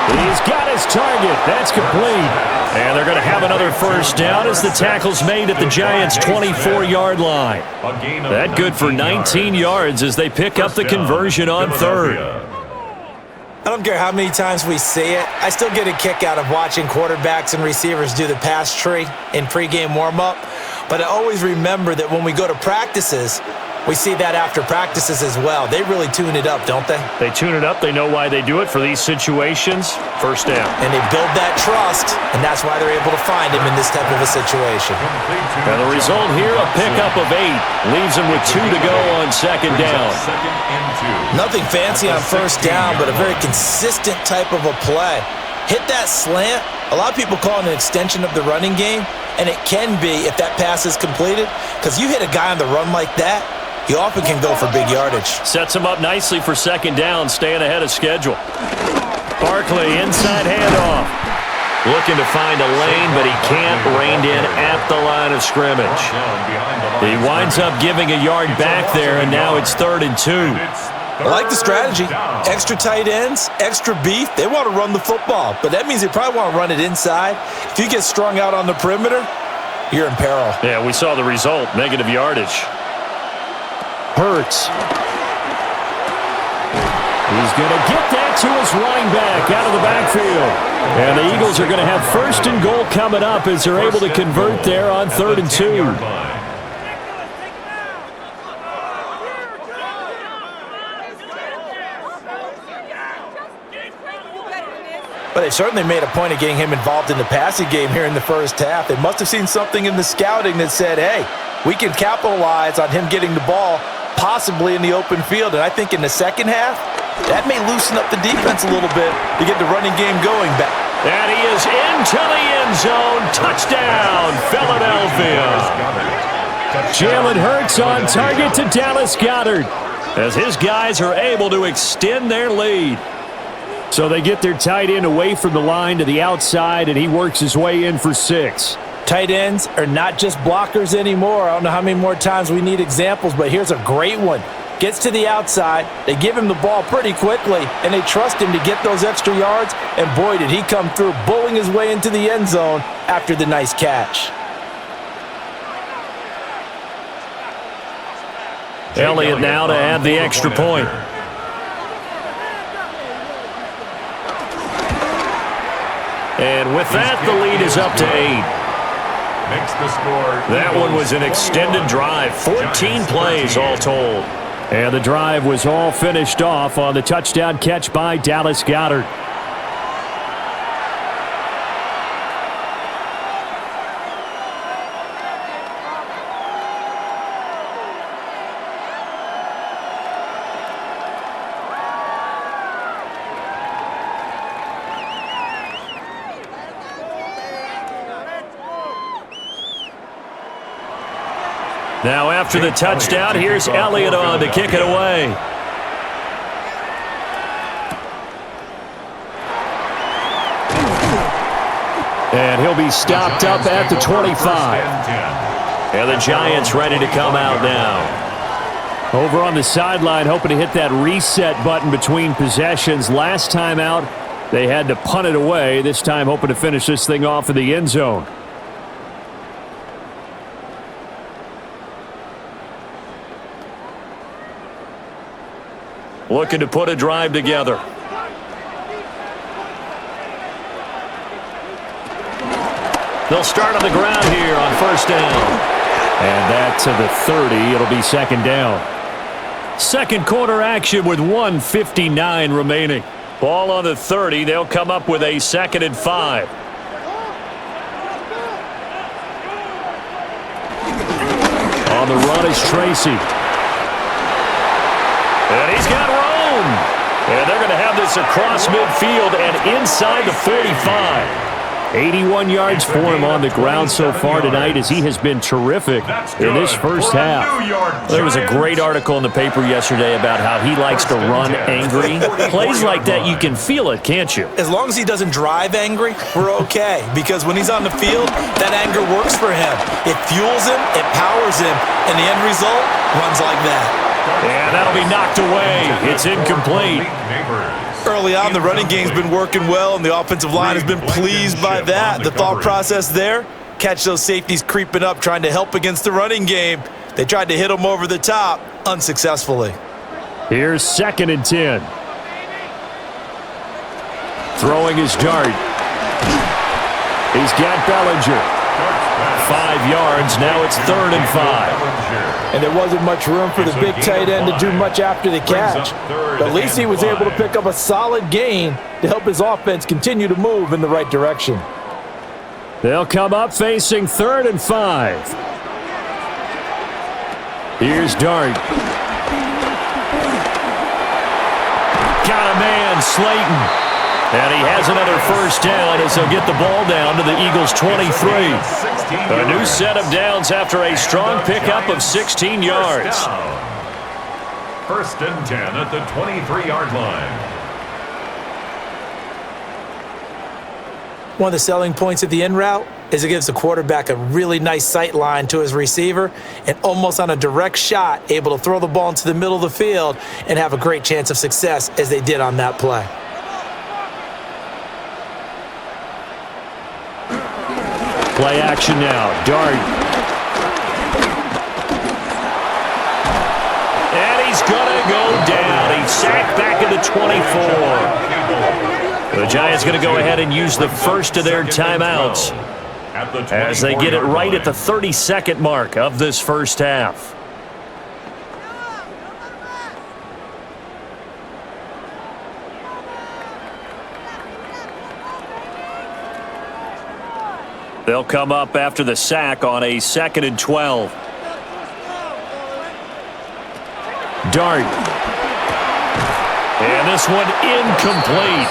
He's got his target. That's complete. And they're going to have another first down as the tackle's made at the Giants' 24-yard line. That good for 19 yards as they pick up the conversion on 3rd. I don't care how many times we see it. I still get a kick out of watching quarterbacks and receivers do the pass tree in pregame warm-up. But I always remember that when we go to practices, we see that after practices as well. They really tune it up, don't they? They tune it up. They know why they do it for these situations. First down. And they build that trust, and that's why they're able to find him in this type of a situation. And the result here, a pickup of 8. Leaves him with 2 to go on 2nd down. Nothing fancy on first down, but a very consistent type of a play. Hit that slant. A lot of people call it an extension of the running game, and it can be if that pass is completed, because you hit a guy on the run like that, you often can go for big yardage. Sets him up nicely for 2nd down, staying ahead of schedule. Barkley, inside handoff. Looking to find a lane, but he can't. Reined in at the line of scrimmage. He winds up giving a yard back there, and now it's 3rd and 2. I like the strategy. Extra tight ends, extra beef. They want to run the football, but that means they probably want to run it inside. If you get strung out on the perimeter, you're in peril. Yeah, we saw the result, negative yardage. Hurts. He's going to get that to his running back out of the backfield. And the Eagles are going to have 1st and goal coming up as they're able to convert there on 3rd and 2. But they certainly made a point of getting him involved in the passing game here in the first half. They must have seen something in the scouting that said, hey, we can capitalize on him getting the ball possibly in the open field. And I think in the second half, that may loosen up the defense a little bit to get the running game going back. And he is into the end zone. Touchdown, Philadelphia. Jalen Hurts on target to Dallas Goedert as his guys are able to extend their lead. So they get their tight end away from the line to the outside, and he works his way in for 6. Tight ends are not just blockers anymore. I don't know how many more times we need examples, but here's a great one. Gets to the outside, they give him the ball pretty quickly, and they trust him to get those extra yards, and boy, did he come through, bulling his way into the end zone after the nice catch. Elliott now to add the extra point. And with that, the lead is up to 8. That one was an extended drive, 14 plays all told. And the drive was all finished off on the touchdown catch by Dallas Goedert. Now after the touchdown, here's Elliott on to kick it away. And he'll be stopped up at the 25. And the Giants ready to come out now. Over on the sideline, hoping to hit that reset button between possessions. Last time out, they had to punt it away. This time hoping to finish this thing off in the end zone. Looking to put a drive together. They'll start on the ground here on first down. And that to the 30. It'll be second down. Second quarter action with 1:59 remaining. Ball on the 30. They'll come up with a 2nd and 5. On the run is Tracy. And he's got room. And they're going to have this across midfield and inside the 45. 81 yards for him on the ground so far tonight as he has been terrific in this first half. There was a great article in the paper yesterday about how he likes to run angry. Plays like that, you can feel it, can't you? As long as he doesn't drive angry, we're okay. Because when he's on the field, that anger works for him. It fuels him, it powers him, and the end result runs like that. And that'll be knocked away. It's incomplete. Early on, the running game's been working well, and the offensive line has been pleased by that. The thought process there, catch those safeties creeping up, trying to help against the running game. They tried to hit them over the top, unsuccessfully. Here's 2nd and 10. Throwing his dart. He's got Bellinger. 5 yards. Now it's 3rd and 5. And there wasn't much room for the big tight end to do much after the catch. But at least he was able to pick up a solid gain to help his offense continue to move in the right direction. They'll come up facing 3rd and 5. Here's Dart. Got a man, Slayton. And he has another first down as he'll get the ball down to the Eagles' 23. A new set of downs after a strong pickup of 16 yards. 1st and 10 at the 23-yard line. One of the selling points of the in route is it gives the quarterback a really nice sight line to his receiver and almost on a direct shot able to throw the ball into the middle of the field and have a great chance of success as they did on that play. Play action now. Dart. And he's going to go down. He's sacked back at the 24. The Giants going to go ahead and use the first of their timeouts as they get it right at the 32nd mark of this first half. They'll come up after the sack on a 2nd and 12. Dart. And this one incomplete.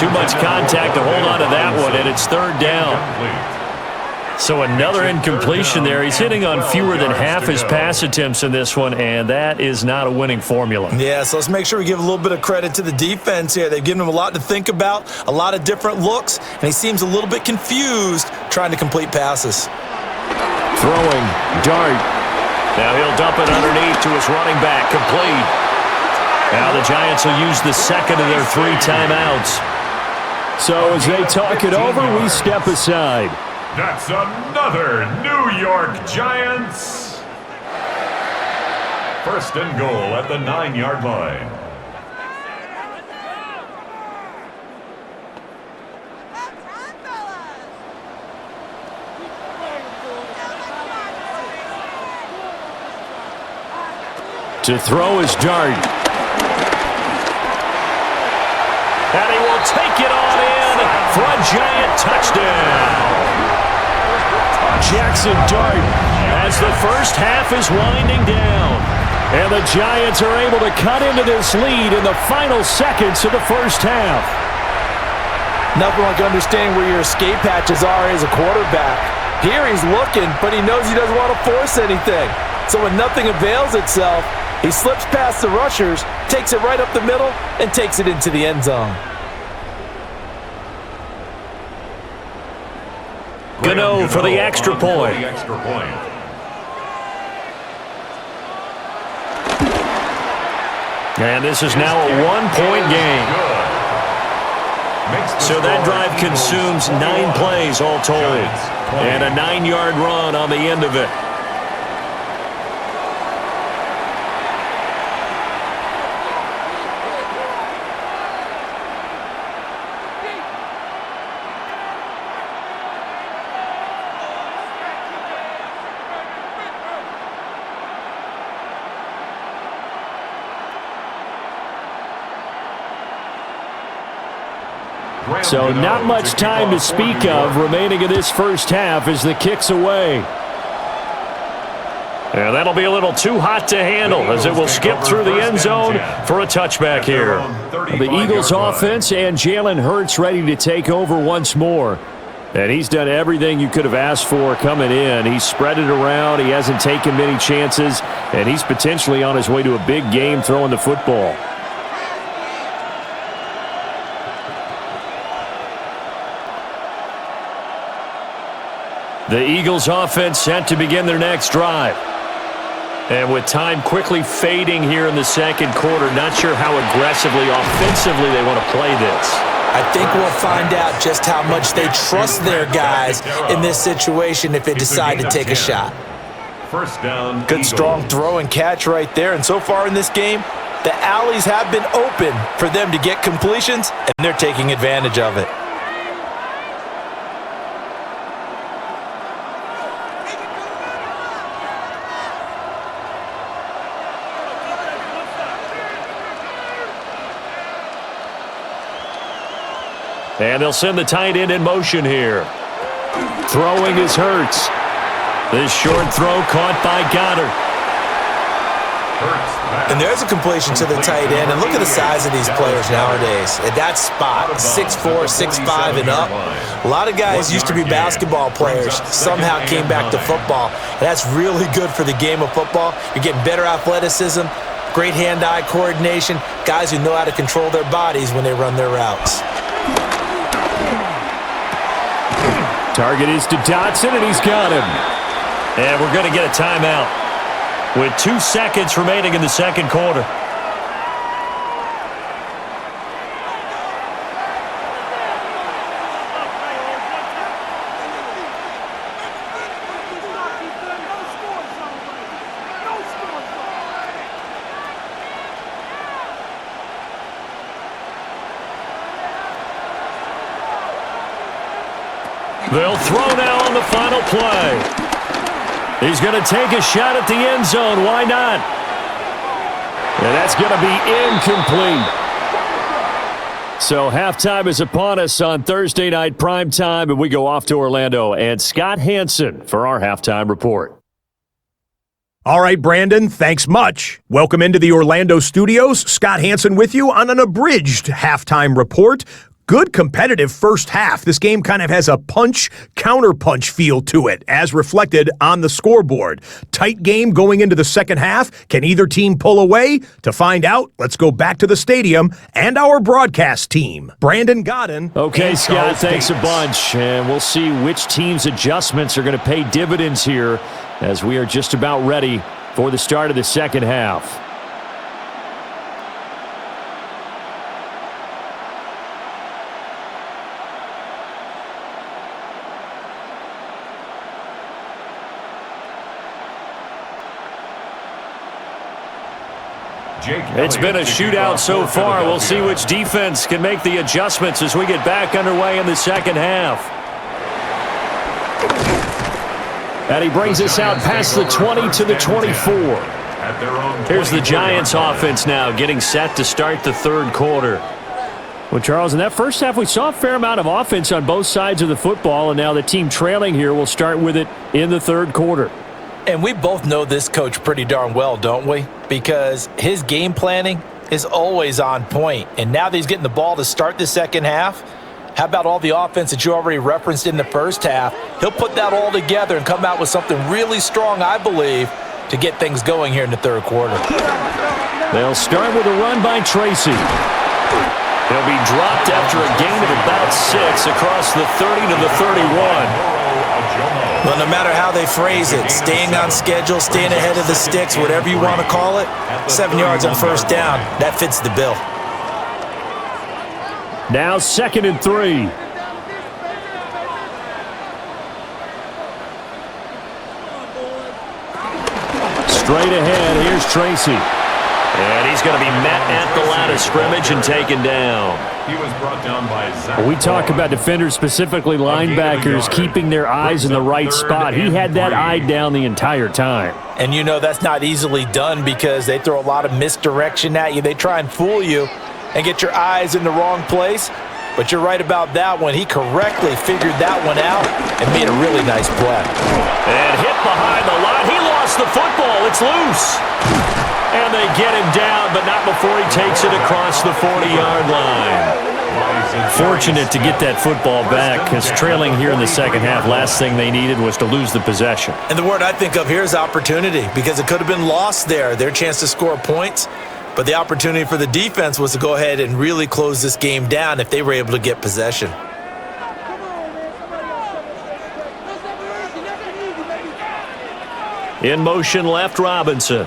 Too much contact to hold on to that one, and it's 3rd down. So another incompletion there. He's hitting on fewer than half his pass attempts in this one, and that is not a winning formula. Yeah, so let's make sure we give a little bit of credit to the defense here. They've given him a lot to think about, a lot of different looks, and he seems a little bit confused trying to complete passes. Throwing. Dart. Now he'll dump it underneath to his running back. Complete. Now the Giants will use the 2nd of their 3 timeouts. So as they talk it over, we step aside. That's another New York Giants. 1st and goal at the 9-yard line. To throw his Dart. And he will take it on in for a Giant touchdown. Jackson Dart as the first half is winding down. And the Giants are able to cut into this lead in the final seconds of the first half. Nothing like understanding where your escape hatches are as a quarterback. Here he's looking, but he knows he doesn't want to force anything. So when nothing avails itself, he slips past the rushers, takes it right up the middle, and takes it into the end zone. Gano for the extra point. And this is now a 1-point game. So that drive consumes 9 plays all told. And a 9-yard run on the end of it. So not much time to speak of remaining in this first half as the kick's away. And that'll be a little too hot to handle as it will skip through the end zone for a touchback here. The Eagles offense and Jalen Hurts ready to take over once more. And he's done everything you could have asked for coming in. He's spread it around. He hasn't taken many chances. And he's potentially on his way to a big game throwing the football. The Eagles offense set to begin their next drive. And with time quickly fading here in the second quarter, not sure how aggressively, offensively they want to play this. I think we'll find out just how much they trust their guys in this situation if they decide to take a shot. First down. Good strong throw and catch right there. And so far in this game, the alleys have been open for them to get completions, and they're taking advantage of it. And they'll send the tight end in motion here. Throwing is Hurts. This short throw caught by Goddard. And there's a completion to the tight end. And look at the size of these players nowadays. At that spot, 6'4", 6'5", and up. A lot of guys used to be basketball players, somehow came back to football. And that's really good for the game of football. You're getting better athleticism, great hand-eye coordination, guys who know how to control their bodies when they run their routes. Target is to Dotson, and he's got him. And we're going to get a timeout with 2 seconds remaining in the second quarter. They'll throw now on the final play. He's going to take a shot at the end zone. Why not? And that's going to be incomplete. So halftime is upon us on Thursday night primetime, and we go off to Orlando. And Scott Hansen for our halftime report. All right, Brandon, thanks much. Welcome into the Orlando studios. Scott Hansen with you on an abridged halftime report. Good competitive first half. This game kind of has a punch-counterpunch feel to it, as reflected on the scoreboard. Tight game going into the second half. Can either team pull away? To find out, let's go back to the stadium and our broadcast team. Brandon Godden. Okay, Scott, thanks a bunch. And we'll see which team's adjustments are going to pay dividends here as we are just about ready for the start of the second half. It's been a shootout so far. We'll see which defense can make the adjustments as we get back underway in the second half. And he brings us out past the 20 to the 24. Here's the Giants offense now getting set to start the third quarter. Well, Charles, in that first half, we saw a fair amount of offense on both sides of the football, and now the team trailing here will start with it in the third quarter. And we both know this coach pretty darn well, don't we? Because his game planning is always on point. And now that he's getting the ball to start the second half, how about all the offense that you already referenced in the first half? He'll put that all together and come out with something really strong, I believe, to get things going here in the third quarter. They'll start with a run by Tracy. He'll be dropped after a gain of about 6 across the 30 to the 31. Well, no matter how they phrase it, staying on schedule, staying ahead of the sticks, whatever you want to call it, 7 yards on first down, that fits the bill. Now 2nd and 3. Straight ahead, here's Tracy. And he's going to be met at the line of scrimmage and taken down. He was brought down by Zach. We talk about defenders, specifically linebackers, keeping their eyes in the right spot. He had that eye down the entire time. And you know that's not easily done because they throw a lot of misdirection at you. They try and fool you and get your eyes in the wrong place. But you're right about that one. He correctly figured that one out and made a really nice play. And hit behind the line. He lost the football. It's loose. And they get him down, but not before he takes it across the 40-yard line. Fortunate to get that football back, because trailing here in the second half, last thing they needed was to lose the possession. And the word I think of here is opportunity, because it could have been lost there, their chance to score points. But the opportunity for the defense was to go ahead and really close this game down if they were able to get possession. In motion left, Robinson.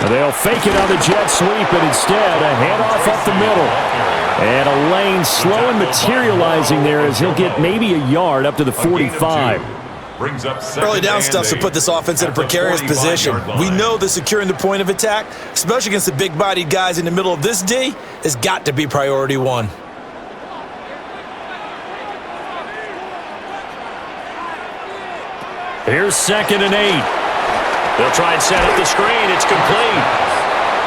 They'll fake it on the jet sweep, and instead a handoff up the middle. And a lane slow and materializing there as he'll get maybe a yard up to the 45. Early down stuff to put this offense in a precarious position. We know that securing the point of attack, especially against the big-bodied guys in the middle of this D, has got to be priority one. Here's 2nd and 8. They'll try and set up the screen. It's complete.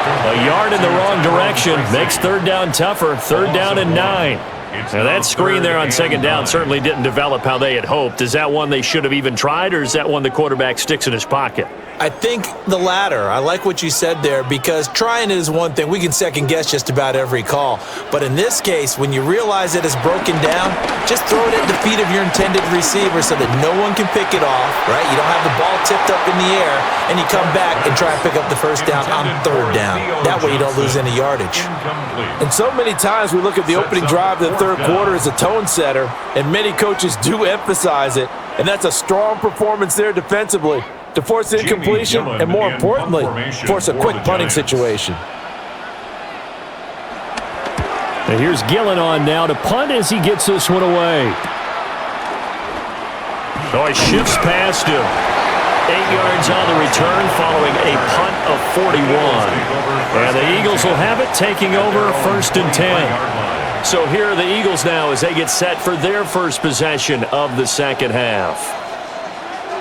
A yard in the wrong direction makes 3rd down tougher. 3rd down and 9. Now that screen there on 2nd down certainly didn't develop how they had hoped. Is that one they should have even tried, or is that one the quarterback sticks in his pocket? I think the latter. I like what you said there, because trying it is one thing. We can second guess just about every call. But in this case, when you realize that it's broken down, just throw it at the feet of your intended receiver so that no one can pick it off, right? You don't have the ball tipped up in the air, and you come back and try and pick up the 1st down on 3rd down. That way you don't lose any yardage. And so many times we look at the opening drive of the 3rd quarter as a tone setter, and many coaches do emphasize it, and that's a strong performance there defensively to force incompletion and, more importantly, force a quick punting situation. And here's Gillen on now to punt as he gets this one away. So he shifts past him. 8 yards on the return following a punt of 41. And the Eagles will have it, taking over 1st and 10. So here are the Eagles now as they get set for their first possession of the second half.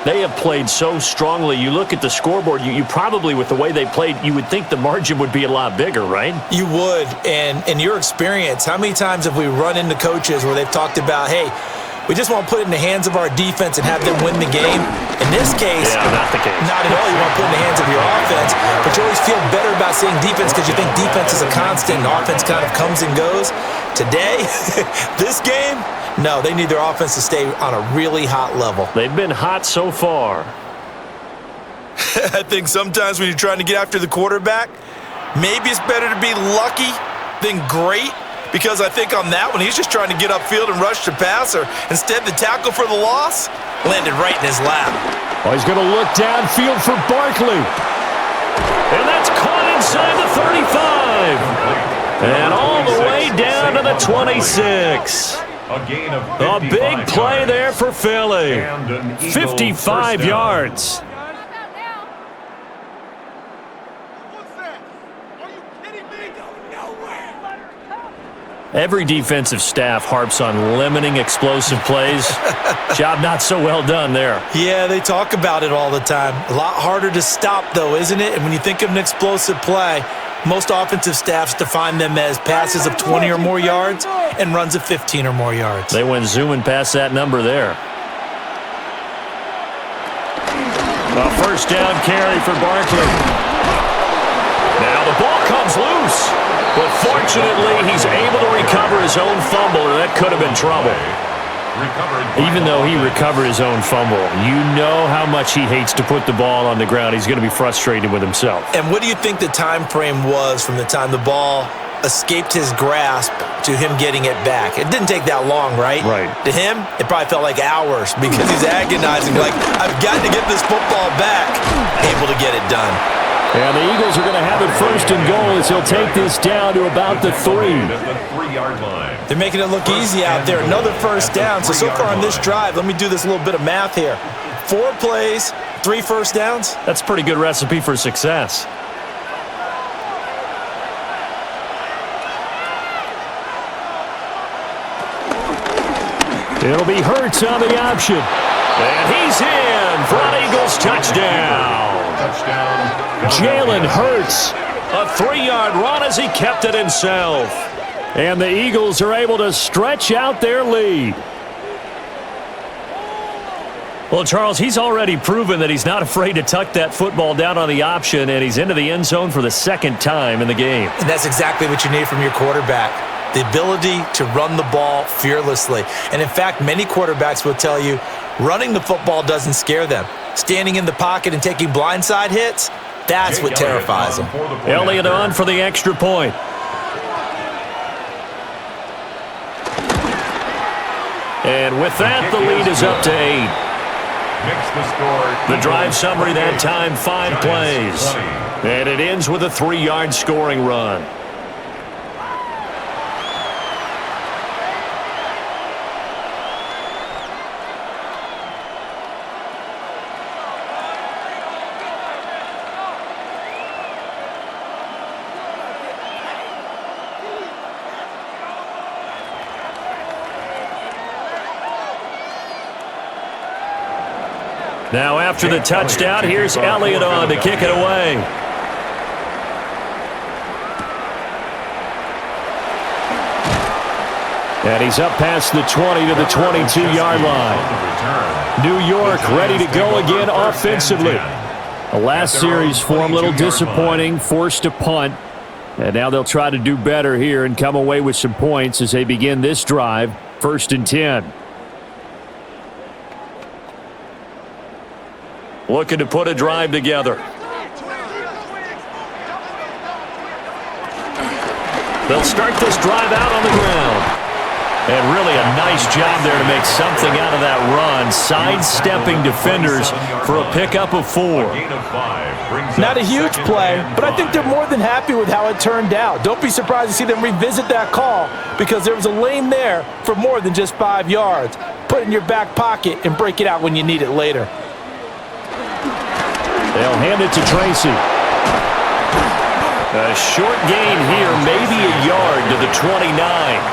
They have played so strongly. You look at the scoreboard, you probably, with the way they played, you would think the margin would be a lot bigger, right? You would. And in your experience, how many times have we run into coaches where they've talked about, hey, we just want to put it in the hands of our defense and have them win the game? In this case, not the case. Not at all. You want to put it in the hands of your offense, but you always feel better about saying defense because you think defense is a constant and offense kind of comes and goes. Today, this game, no, they need their offense to stay on a really hot level. They've been hot so far. I think sometimes when you're trying to get after the quarterback, maybe it's better to be lucky than great, because I think on that one, he's just trying to get upfield and rush the passer. Instead, the tackle for the loss landed right in his lap. Oh, he's going to look downfield for Barkley. And that's caught inside the 35. And all the way down to the 26. A big play there for Philly. 55 yards. Every defensive staff harps on limiting explosive plays. Job not so well done there. Yeah, they talk about it all the time. A lot harder to stop, though, isn't it? And when you think of an explosive play, most offensive staffs define them as passes of 20 or more yards and runs of 15 or more yards. They went zooming past that number there. A 1st down carry for Barkley. Now the ball comes loose. But fortunately, he's able to recover his own fumble, or that could have been trouble. Even though he recovered his own fumble, you know how much he hates to put the ball on the ground. He's going to be frustrated with himself. And what do you think the time frame was from the time the ball escaped his grasp to him getting it back? It didn't take that long, right? Right. To him, it probably felt like hours because he's agonizing, like, I've got to get this football back. Able to get it done. And the Eagles are going to have it 1st and goal as he'll take this down to about the 3. They're making it look easy out there. Another 1st down. So far on this drive, let me do this little bit of math here. 4 plays, 3 1st downs. That's a pretty good recipe for success. It'll be Hurts on the option. And he's in for an Eagles touchdown. Jalen Hurts, a 3-yard run as he kept it himself. And the Eagles are able to stretch out their lead. Well, Charles, he's already proven that he's not afraid to tuck that football down on the option, and he's into the end zone for the second time in the game. And that's exactly what you need from your quarterback, the ability to run the ball fearlessly. And, in fact, many quarterbacks will tell you running the football doesn't scare them. Standing in the pocket and taking blindside hits, that's what terrifies them. Elliott on for the extra point. And with that, the lead is up to 8. The drive summary that time, 5 plays. And it ends with a 3-yard scoring run. Now after the touchdown, here's Elliott on to kick it away. And he's up past the 20 to the 22-yard line. New York ready to go again offensively. The last series for him, a little disappointing, forced to punt. And now they'll try to do better here and come away with some points as they begin this drive, 1st and 10. Looking to put a drive together. They'll start this drive out on the ground. And really a nice job there to make something out of that run, sidestepping defenders for a pickup of 4. Not a huge play, but I think they're more than happy with how it turned out. Don't be surprised to see them revisit that call because there was a lane there for more than just 5 yards. Put it in your back pocket and break it out when you need it later. They'll hand it to Tracy. A short gain here, maybe a yard to the 29.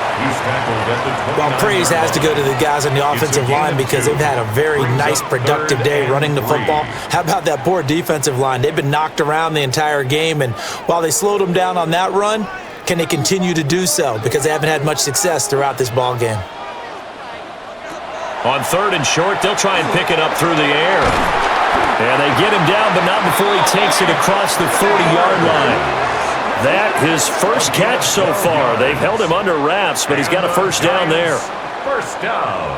Well, praise has to go to the guys on the offensive line because they've had a very nice, productive day running the football. How about that poor defensive line? They've been knocked around the entire game, and while they slowed them down on that run, can they continue to do so? Because they haven't had much success throughout this ball game. On 3rd and short, they'll try and pick it up through the air. And they get him down, but not before he takes it across the 40-yard line. That his first catch so far. They've held him under wraps, but he's got a first down there. First down.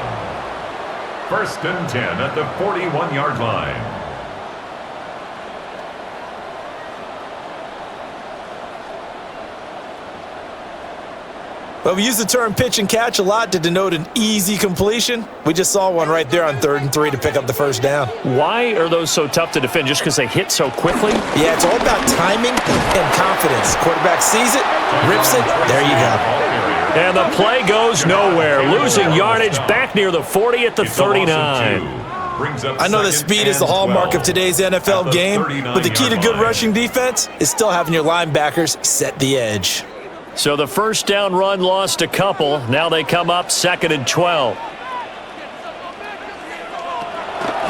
1st and 10 at the 41-yard line. Well, we use the term pitch and catch a lot to denote an easy completion. We just saw one right there on 3rd and 3 to pick up the first down. Why are those so tough to defend? Just because they hit so quickly? Yeah, it's all about timing and confidence. Quarterback sees it, rips it, there you go. And the play goes nowhere. Losing yardage back near the 40 at the 39. I know that speed is the hallmark of today's NFL game, but the key to good rushing defense is still having your linebackers set the edge. So the first down run lost a couple. Now they come up 2nd and 12.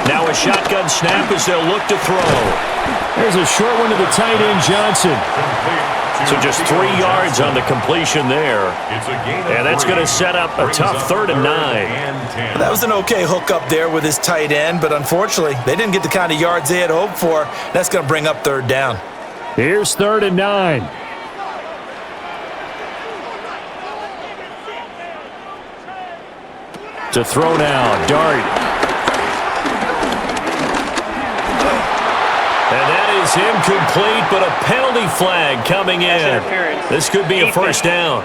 Now a shotgun snap as they'll look to throw. There's a short one to the tight end, Johnson. So just 3 yards on the completion there. And that's going to set up a tough 3rd and 9. That was an okay hook up there with his tight end, but unfortunately, they didn't get the kind of yards they had hoped for. That's going to bring up 3rd down. Here's 3rd and 9. To throw now, Dart. And that is incomplete, but a penalty flag coming in. This could be a first down.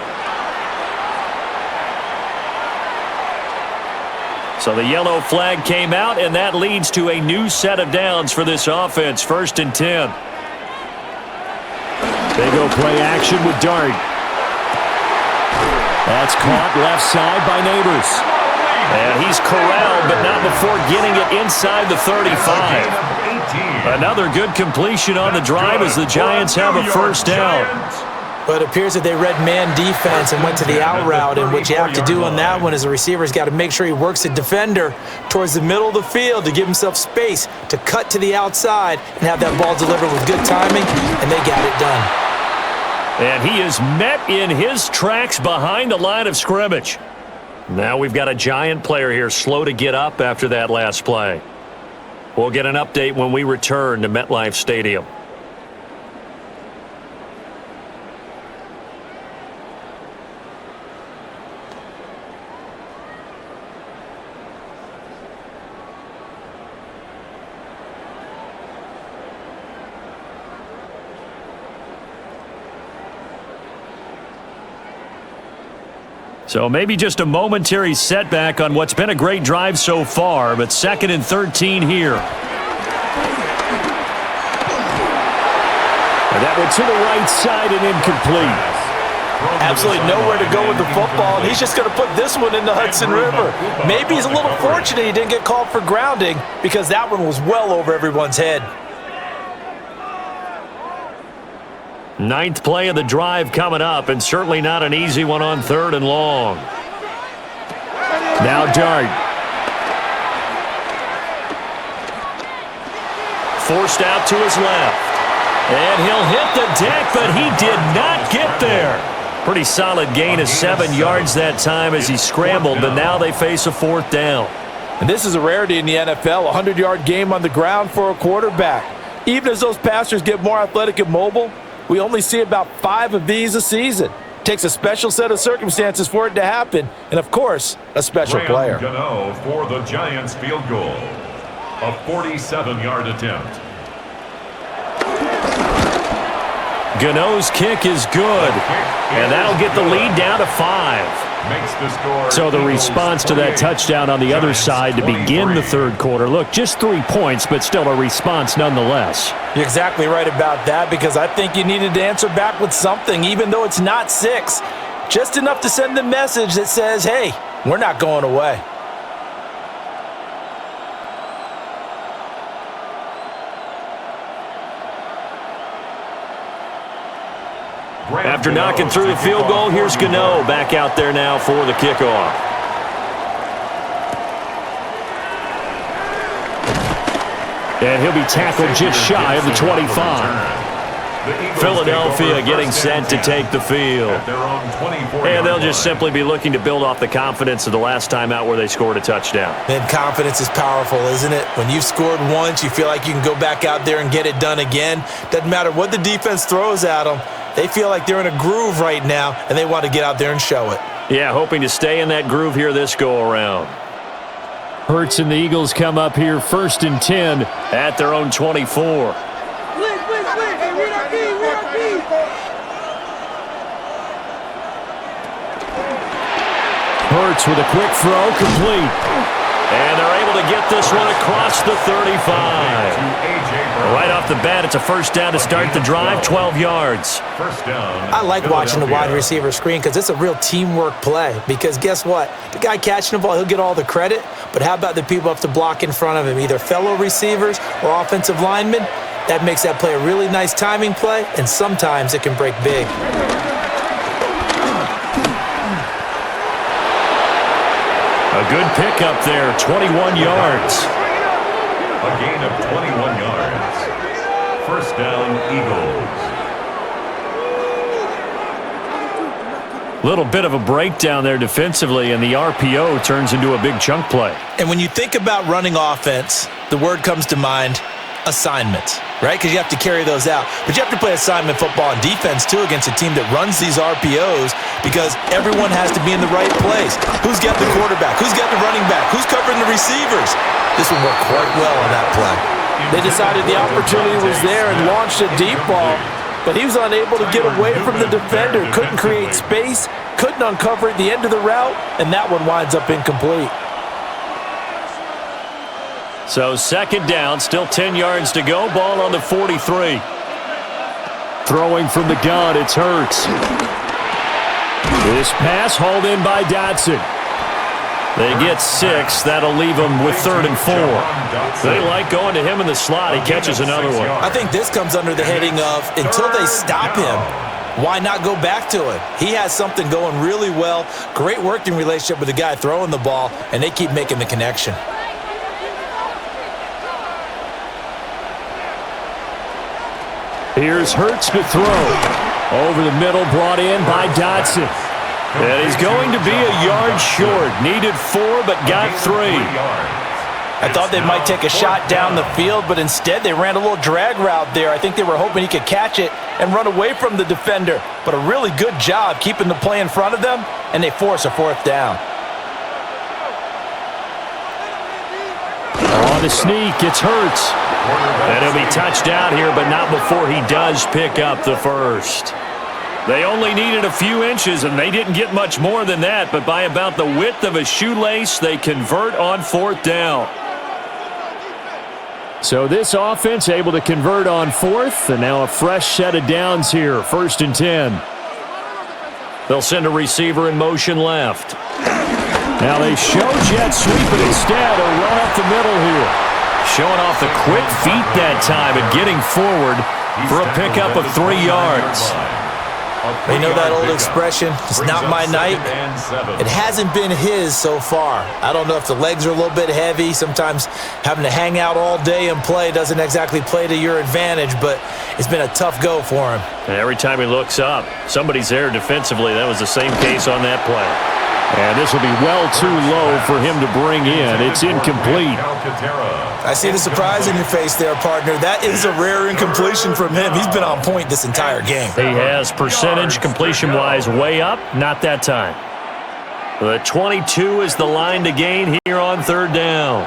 So the yellow flag came out, and that leads to a new set of downs for this offense, 1st and 10. They go play action with Dart. That's caught left side by Neighbors. And he's corralled, but not before getting it inside the 35. Another good completion on the drive as the Giants have a first down. But it appears that they read man defense and went to the out route, and what you have to do on that one is the receiver's got to make sure he works the defender towards the middle of the field to give himself space to cut to the outside and have that ball delivered with good timing, and they got it done. And he is met in his tracks behind the line of scrimmage. Now we've got a Giant player here slow to get up after that last play. We'll get an update when we return to MetLife Stadium. So maybe just a momentary setback on what's been a great drive so far, but 2nd and 13 here. And that went to the right side and incomplete. Absolutely nowhere to go with the football, and he's just going to put this one in the Hudson River. Maybe he's a little fortunate he didn't get called for grounding because that one was well over everyone's head. 9th play of the drive coming up, and certainly not an easy one on 3rd and long. Now Dart. Forced out to his left. And he'll hit the deck, but he did not get there. Pretty solid gain of 7 yards that time as he scrambled, but now they face a 4th down. And this is a rarity in the NFL, a 100-yard game on the ground for a quarterback. Even as those passers get more athletic and mobile, we only see about 5 of these a season. Takes a special set of circumstances for it to happen, and of course, a special player. Gano for the Giants field goal. A 47-yard attempt. Gano's kick is good, and that'll get the lead down to 5. So the response to that touchdown on the other side to begin the 3rd quarter. Look, just 3 points, but still a response nonetheless. You're exactly right about that because I think you needed to answer back with something, even though it's not 6. Just enough to send the message that says, hey, we're not going away. After knocking through the field goal, here's Gano back out there now for the kickoff. And he'll be tackled just shy of the 25. Philadelphia getting set to take the field. And they'll just simply be looking to build off the confidence of the last time out where they scored a touchdown. And confidence is powerful, isn't it? When you've scored once, you feel like you can go back out there and get it done again. Doesn't matter what the defense throws at them. They feel like they're in a groove right now, and they want to get out there and show it. Yeah, hoping to stay in that groove here this go-around. Hurts and the Eagles come up here 1st and 10 at their own 24. Hurts with a quick throw, complete. And they're able to get this one across the 35. Right off the bat, it's a 1st down to start the drive, 12 yards. I like watching the wide receiver screen because it's a real teamwork play. Because guess what? The guy catching the ball, he'll get all the credit. But how about the people up to block in front of him, either fellow receivers or offensive linemen? That makes that play a really nice timing play, and sometimes it can break big. A good pickup there, 21 yards. A gain of 21 yards. 1st down, Eagles. Little bit of a breakdown there defensively, and the RPO turns into a big chunk play. And when you think about running offense, the word comes to mind, assignments, right? Because you have to carry those out. But you have to play assignment football and defense, too, against a team that runs these RPOs because everyone has to be in the right place. Who's got the quarterback? Who's got the running back? Who's covering the receivers? This one worked quite well on that play. They decided the opportunity was there and launched a deep ball, but he was unable to get away from the defender, couldn't create space, couldn't uncover at the end of the route, and that one winds up incomplete. So 2nd down, still 10 yards to go, ball on the 43. Throwing from the gun, it's Hurts. This pass hauled in by Dotson. They get 6. That'll leave them with 3rd and 4. They like going to him in the slot. He catches another one. I think this comes under the heading of until they stop him, why not go back to it? He has something going really well. Great working relationship with the guy throwing the ball, and they keep making the connection. Here's Hurts to throw. Over the middle, brought in by Dotson. And he's going to be a yard short. Needed 4, but got 3. I thought they might take a shot down the field, but instead they ran a little drag route there. I think they were hoping he could catch it and run away from the defender. But a really good job keeping the play in front of them, and they force a 4th down. On the sneak, it's Hurts. And he'll be touched out here, but not before he does pick up the first. They only needed a few inches, and they didn't get much more than that, but by about the width of a shoelace, they convert on 4th down. So this offense able to convert on 4th, and now a fresh set of downs here, 1st and 10. They'll send a receiver in motion left. Now they show jet sweep, but instead a run up the middle here. Showing off the quick feet that time and getting forward for a pickup of 3 yards. You know that old expression, it's not my night? It hasn't been his so far. I don't know if the legs are a little bit heavy. Sometimes having to hang out all day and play doesn't exactly play to your advantage, but it's been a tough go for him. And every time he looks up, somebody's there defensively. That was the same case on that play. And this will be well too low for him to bring in. It's incomplete. I see the surprise in your face there, partner. That is a rare incompletion from him. He's been on point this entire game. He has percentage completion-wise way up. Not that time. The 22 is the line to gain here on 3rd down.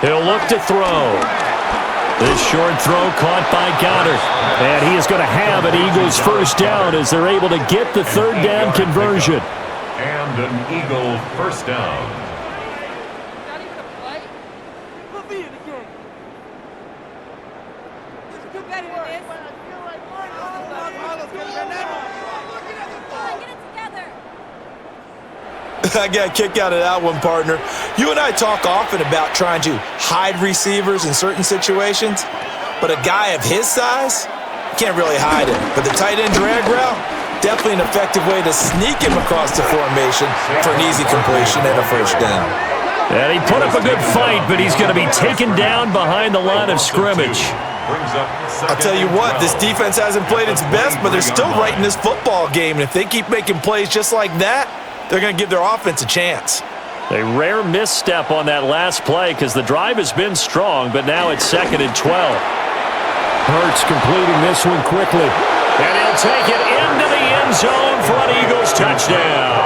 He'll look to throw. This short throw caught by Goddard. And he is going to have an Eagles 1st down as they're able to get the 3rd down conversion. And an Eagle 1st down. I got a kick out of that one, partner. You and I talk often about trying to hide receivers in certain situations, but a guy of his size, can't really hide him. But the tight end drag route, definitely an effective way to sneak him across the formation for an easy completion and a 1st down. And he put up a good fight, but he's going to be taken down behind the line of scrimmage. I'll tell you what, this defense hasn't played its best, but they're still right in this football game. And if they keep making plays just like that, they're going to give their offense a chance. A rare misstep on that last play because the drive has been strong, but now it's 2nd and 12. Hurts completing this one quickly. And he'll take it into the end zone for an Eagles touchdown.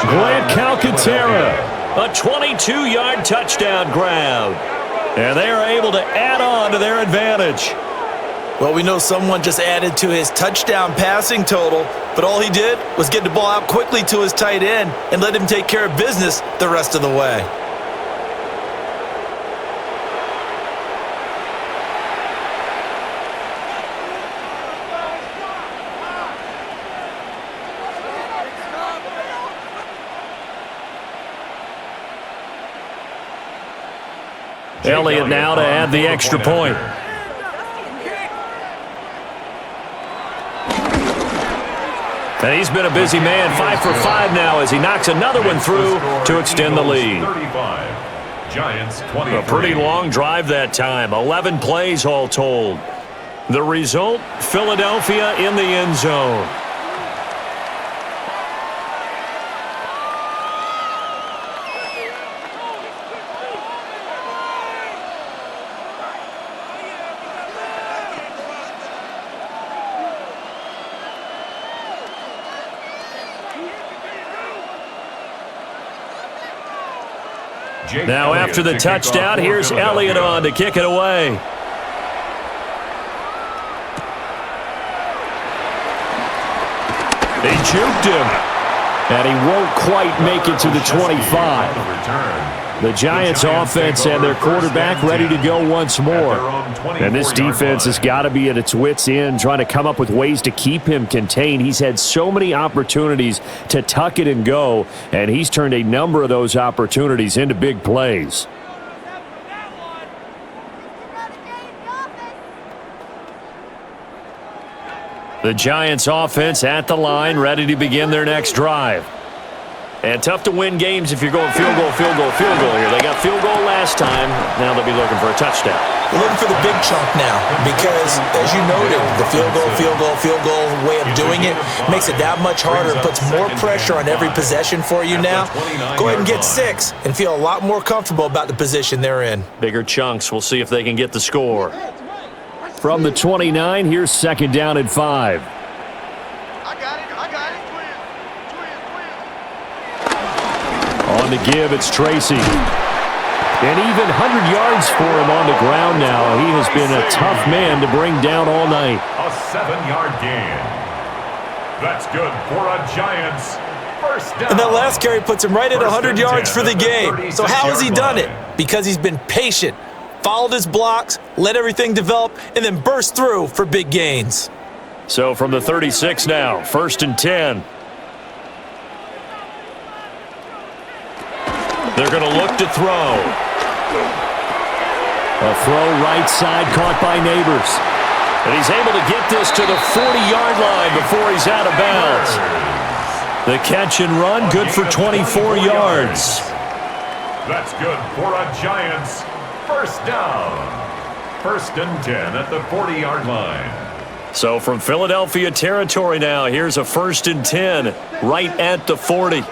Grant Calcaterra, a 22-yard touchdown grab. And they are able to add on to their advantage. Well, we know someone just added to his touchdown passing total, but all he did was get the ball out quickly to his tight end and let him take care of business the rest of the way. Elliott now to add the extra point. And he's been a busy man, 5 for 5 now as he knocks another one through to extend the lead. 35, Giants 23. A pretty long drive that time, 11 plays all told. The result, Philadelphia in the end zone. Now after the touchdown, here's Elliott on to kick it away. They juked him, and he won't quite make it to the 25. The Giants offense and their quarterback ready to go once more. And this defense has got to be at its wits' end, trying to come up with ways to keep him contained. He's had so many opportunities to tuck it and go, and he's turned a number of those opportunities into big plays. The Giants offense at the line, ready to begin their next drive. And tough to win games if you're going field goal, field goal, field goal here. They got field goal last time. Now they'll be looking for a touchdown. We're looking for the big chunk now because, as you noted, the field goal way of doing it makes it that much harder. It puts more pressure on every possession for you now. Go ahead and get 6 and feel a lot more comfortable about the position they're in. Bigger chunks. We'll see if they can get the score. From the 29, here's second down at 5. On the give, it's Tracy. And even 100 yards for him on the ground now. He has been a tough man to bring down all night. A 7-yard gain. That's good for a Giants first down. And that last carry puts him right at 100 yards for the game. So how has he done it? Because he's been patient, followed his blocks, let everything develop, and then burst through for big gains. So from the 36 now, first and 10. They're going to look to throw. A throw right side caught by Neighbors. And he's able to get this to the 40-yard line before he's out of bounds. The catch and run, good for 24 yards. That's good for a Giants first down. First and 10 at the 40-yard line. So from Philadelphia territory now, here's a first and 10 right at the 40.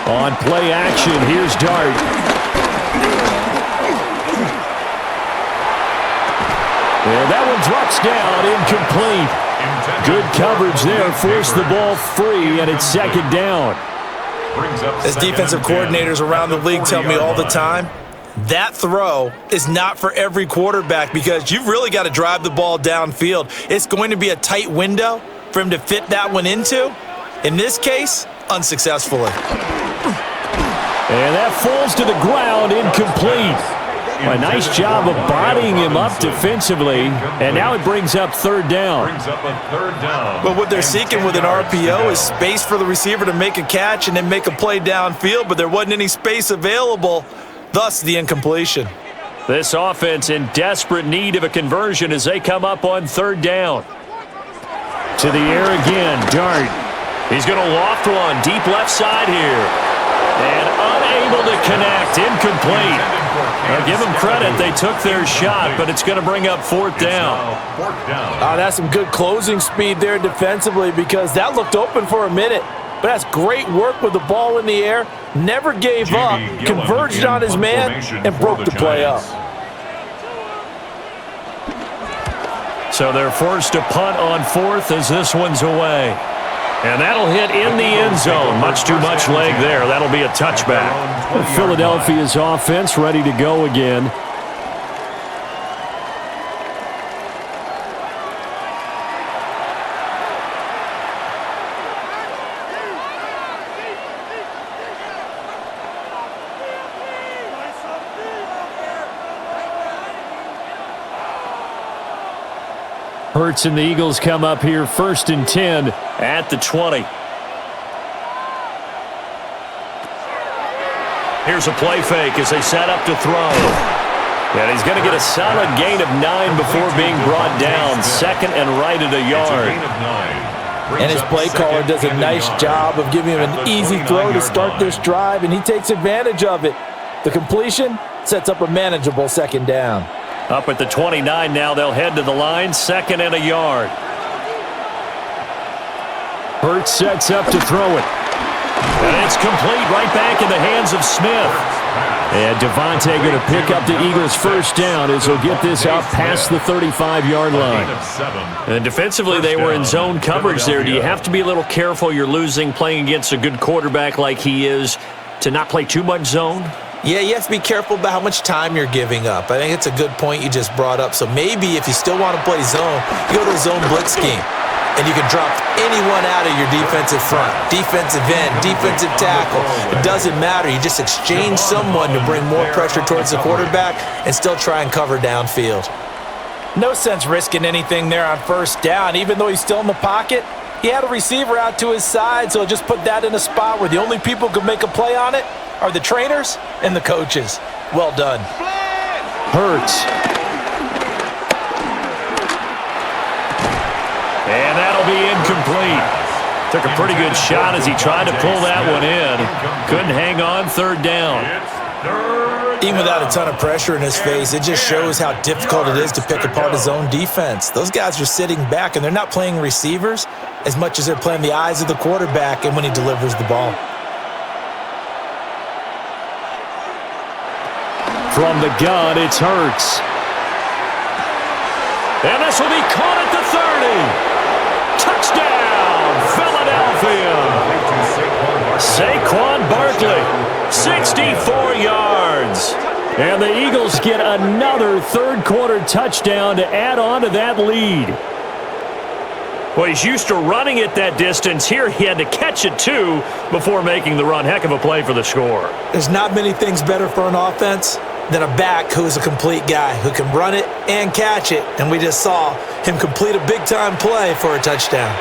On play action, here's Dart. And that one drops down, incomplete. Good coverage there, forced the ball free, and it's second down. As defensive coordinators around the league tell me all the time, that throw is not for every quarterback because you've really got to drive the ball downfield. It's going to be a tight window for him to fit that one into. In this case, unsuccessfully. And that falls to the ground, incomplete. A nice job of bodying him up defensively, and now it brings up third down. But what they're seeking with an RPO is space for the receiver to make a catch and then make a play downfield, but there wasn't any space available, thus the incompletion. This offense in desperate need of a conversion as they come up on third down. To the air again, Dart. He's going to loft one deep left side here. And unable to connect, incomplete. Now give them credit, they took their shot, but it's going to bring up fourth down. That's some good closing speed there defensively because that looked open for a minute. But that's great work with the ball in the air. Never gave up, converged on his man, and broke the play up. So they're forced to punt on fourth as this one's away. And that'll hit in the end zone. Much too much leg there. That'll be a touchback. Philadelphia's offense ready to go again. Hurts and the Eagles come up here first and 10 at the 20. Here's a play fake as they set up to throw. And he's going to get a solid gain of 9 before being brought down. Second and right at a yard. And his play caller does a nice job of giving him an easy throw to start this drive, and he takes advantage of it. The completion sets up a manageable second down. Up at the 29 now, they'll head to the line, second and a yard. Hurts sets up to throw it. And it's complete right back in the hands of Smith. And Devontae going to pick up the Eagles' first down as he'll get this out past the 35-yard line. And defensively, they were in zone coverage there. Do you have to be a little careful? You're losing playing against a good quarterback like he is to not play too much zone? Yeah, you have to be careful about how much time you're giving up. I think it's a good point you just brought up. So maybe if you still want to play zone, you go to a zone blitz scheme. And you can drop anyone out of your defensive front, defensive end, defensive tackle. It doesn't matter. You just exchange someone to bring more pressure towards the quarterback and still try and cover downfield. No sense risking anything there on first down. Even though he's still in the pocket, he had a receiver out to his side, so just put that in a spot where the only people who can make a play on it are the trainers and the coaches. Well done. Hurts. And that'll be incomplete. Took a pretty good shot as he tried to pull that one in. Couldn't hang on third down. Even without a ton of pressure in his face, it just shows how difficult it is to pick apart his own defense. Those guys are sitting back, and they're not playing receivers as much as they're playing the eyes of the quarterback and when he delivers the ball. From the gun, it's Hurts. And this will be caught at the 30. Touchdown, Philadelphia. Saquon Barkley, 64 yards. And the Eagles get another third-quarter touchdown to add on to that lead. Well, he's used to running it that distance. Here he had to catch it, too, before making the run. Heck of a play for the score. There's not many things better for an offense than a back who is a complete guy who can run it and catch it. And we just saw him complete a big-time play for a touchdown.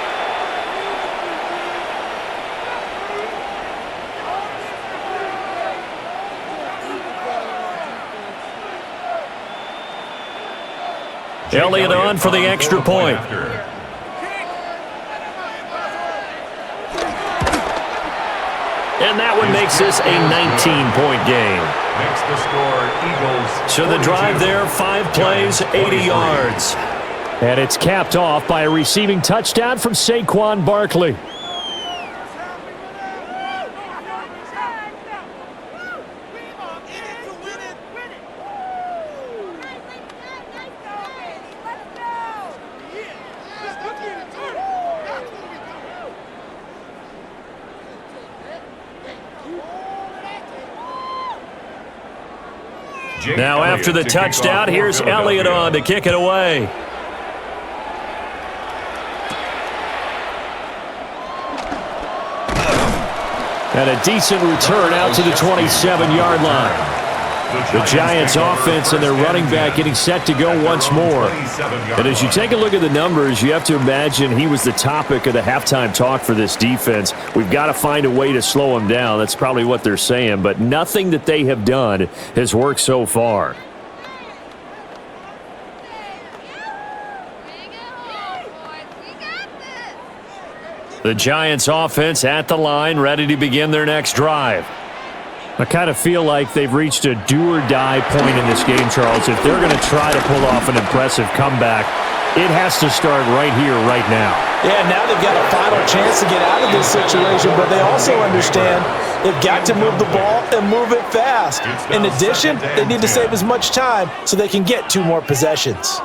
Elliott on for the extra point. And that one makes this a 19-point game. Makes the score Eagles. So the drive there, 5 plays, 80 yards. And it's capped off by a receiving touchdown from Saquon Barkley. Now after the touchdown, here's Elliott on to kick it away. And a decent return out to the 27-yard line. The Giants offense and their running back getting set to go once more. And as you take a look at the numbers, you have to imagine he was the topic of the halftime talk for this defense. We've got to find a way to slow him down. That's probably what they're saying. But nothing that they have done has worked so far. The Giants offense at the line, ready to begin their next drive. I kind of feel like they've reached a do-or-die point in this game, Charles. If they're going to try to pull off an impressive comeback, it has to start right here, right now. Yeah, now they've got a final chance to get out of this situation, but they also understand they've got to move the ball and move it fast. In addition, they need to save as much time so they can get 2 more possessions.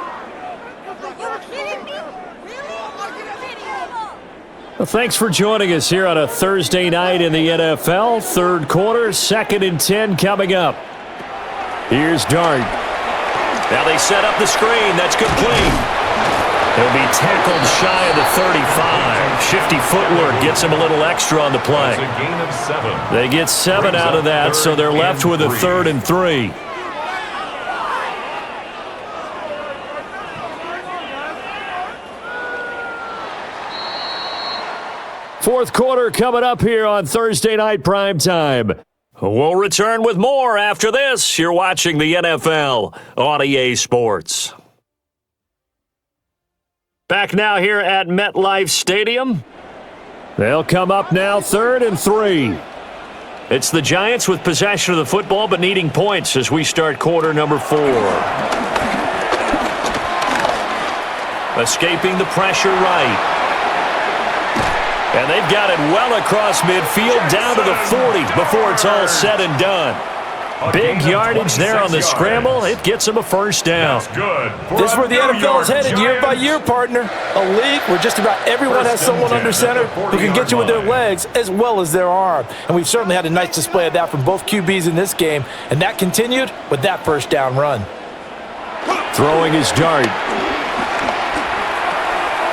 Well, thanks for joining us here on a Thursday night in the NFL. Third quarter, 2nd and 10 coming up. Here's Dart. Now they set up the screen. That's complete. He'll be tackled shy of the 35. Shifty footwork gets him a little extra on the play. That's a gain of 7. They get 7 out of that, so they're left with a 3rd and 3. Fourth quarter coming up here on Thursday Night Primetime. We'll return with more after this. You're watching the NFL on EA Sports. Back now here at MetLife Stadium. They'll come up now 3rd and 3. It's the Giants with possession of the football but needing points as we start quarter number 4. Escaping the pressure right. And they've got it well across midfield down to the 40 before it's all said and done. Big yardage there on the scramble. It gets them a first down. This is where the NFL is headed year by year, partner. A league where just about everyone has someone under center who can get you with their legs as well as their arm. And we've certainly had a nice display of that from both QBs in this game. And that continued with that first down run. Throwing his dart.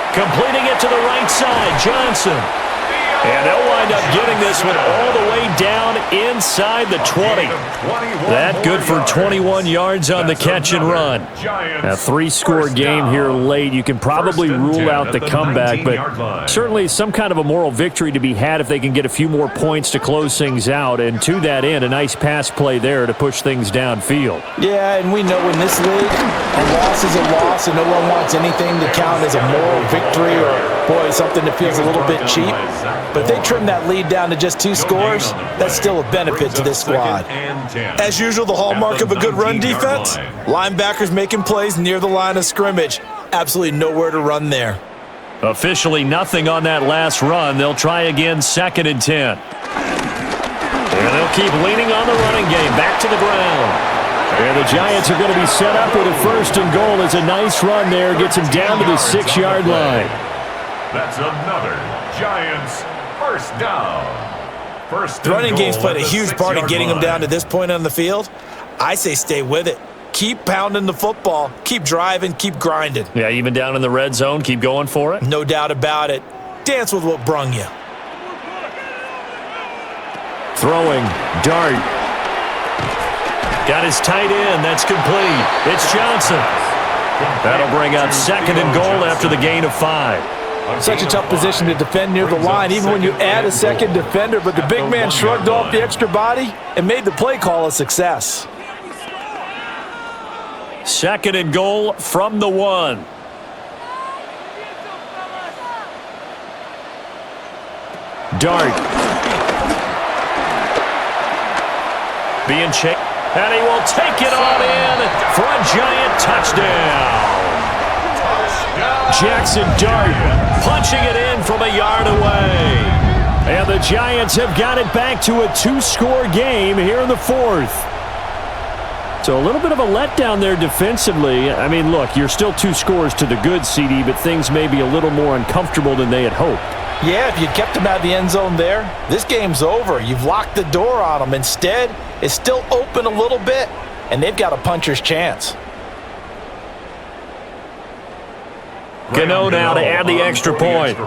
Completing it to the right side, Johnson. And they'll wind up getting this one all the way down inside the 20. That good for 21 yards on the catch and run. A 3-score game here late. You can probably rule out the comeback, but certainly some kind of a moral victory to be had if they can get a few more points to close things out. And to that end, a nice pass play there to push things downfield. Yeah, and we know in this league, a loss is a loss, and no one wants anything to count as a moral victory or, boy, something that feels a little bit cheap. But if they trim that lead down to just 2 scores, that's still a benefit to this squad. As usual, the hallmark of a good run defense, linebackers making plays near the line of scrimmage. Absolutely nowhere to run there. Officially nothing on that last run. They'll try again, 2nd and 10. And they'll keep leaning on the running game. Back to the ground. And the Giants are going to be set up with a 1st and goal. It's a nice run there. Gets him down to the 6-yard line. That's another Giants 1st down. The running game's played a huge part in getting them down to this point on the field. I say stay with it. Keep pounding the football. Keep driving. Keep grinding. Yeah, even down in the red zone, keep going for it. No doubt about it. Dance with what brung you. Throwing, dart. Got his tight end. That's complete. It's Johnson. That'll bring up 2nd and goal after the gain of 5. Such a tough position to defend near the line, even when you add a second defender, but the big man shrugged off the extra body and made the play call a success. 2nd and goal from the 1. Dart. Being checked. And he will take it on in for a Giant touchdown. Jackson Dart punching it in from a yard away. And the Giants have got it back to a 2-score game here in the 4th. So a little bit of a letdown there defensively. I mean, look, you're still 2 scores to the good, CD, but things may be a little more uncomfortable than they had hoped. Yeah, if you'd kept him out of the end zone there, this game's over. You've locked the door on him. Instead, it's still open a little bit, and they've got a puncher's chance. Gano now to add the extra point.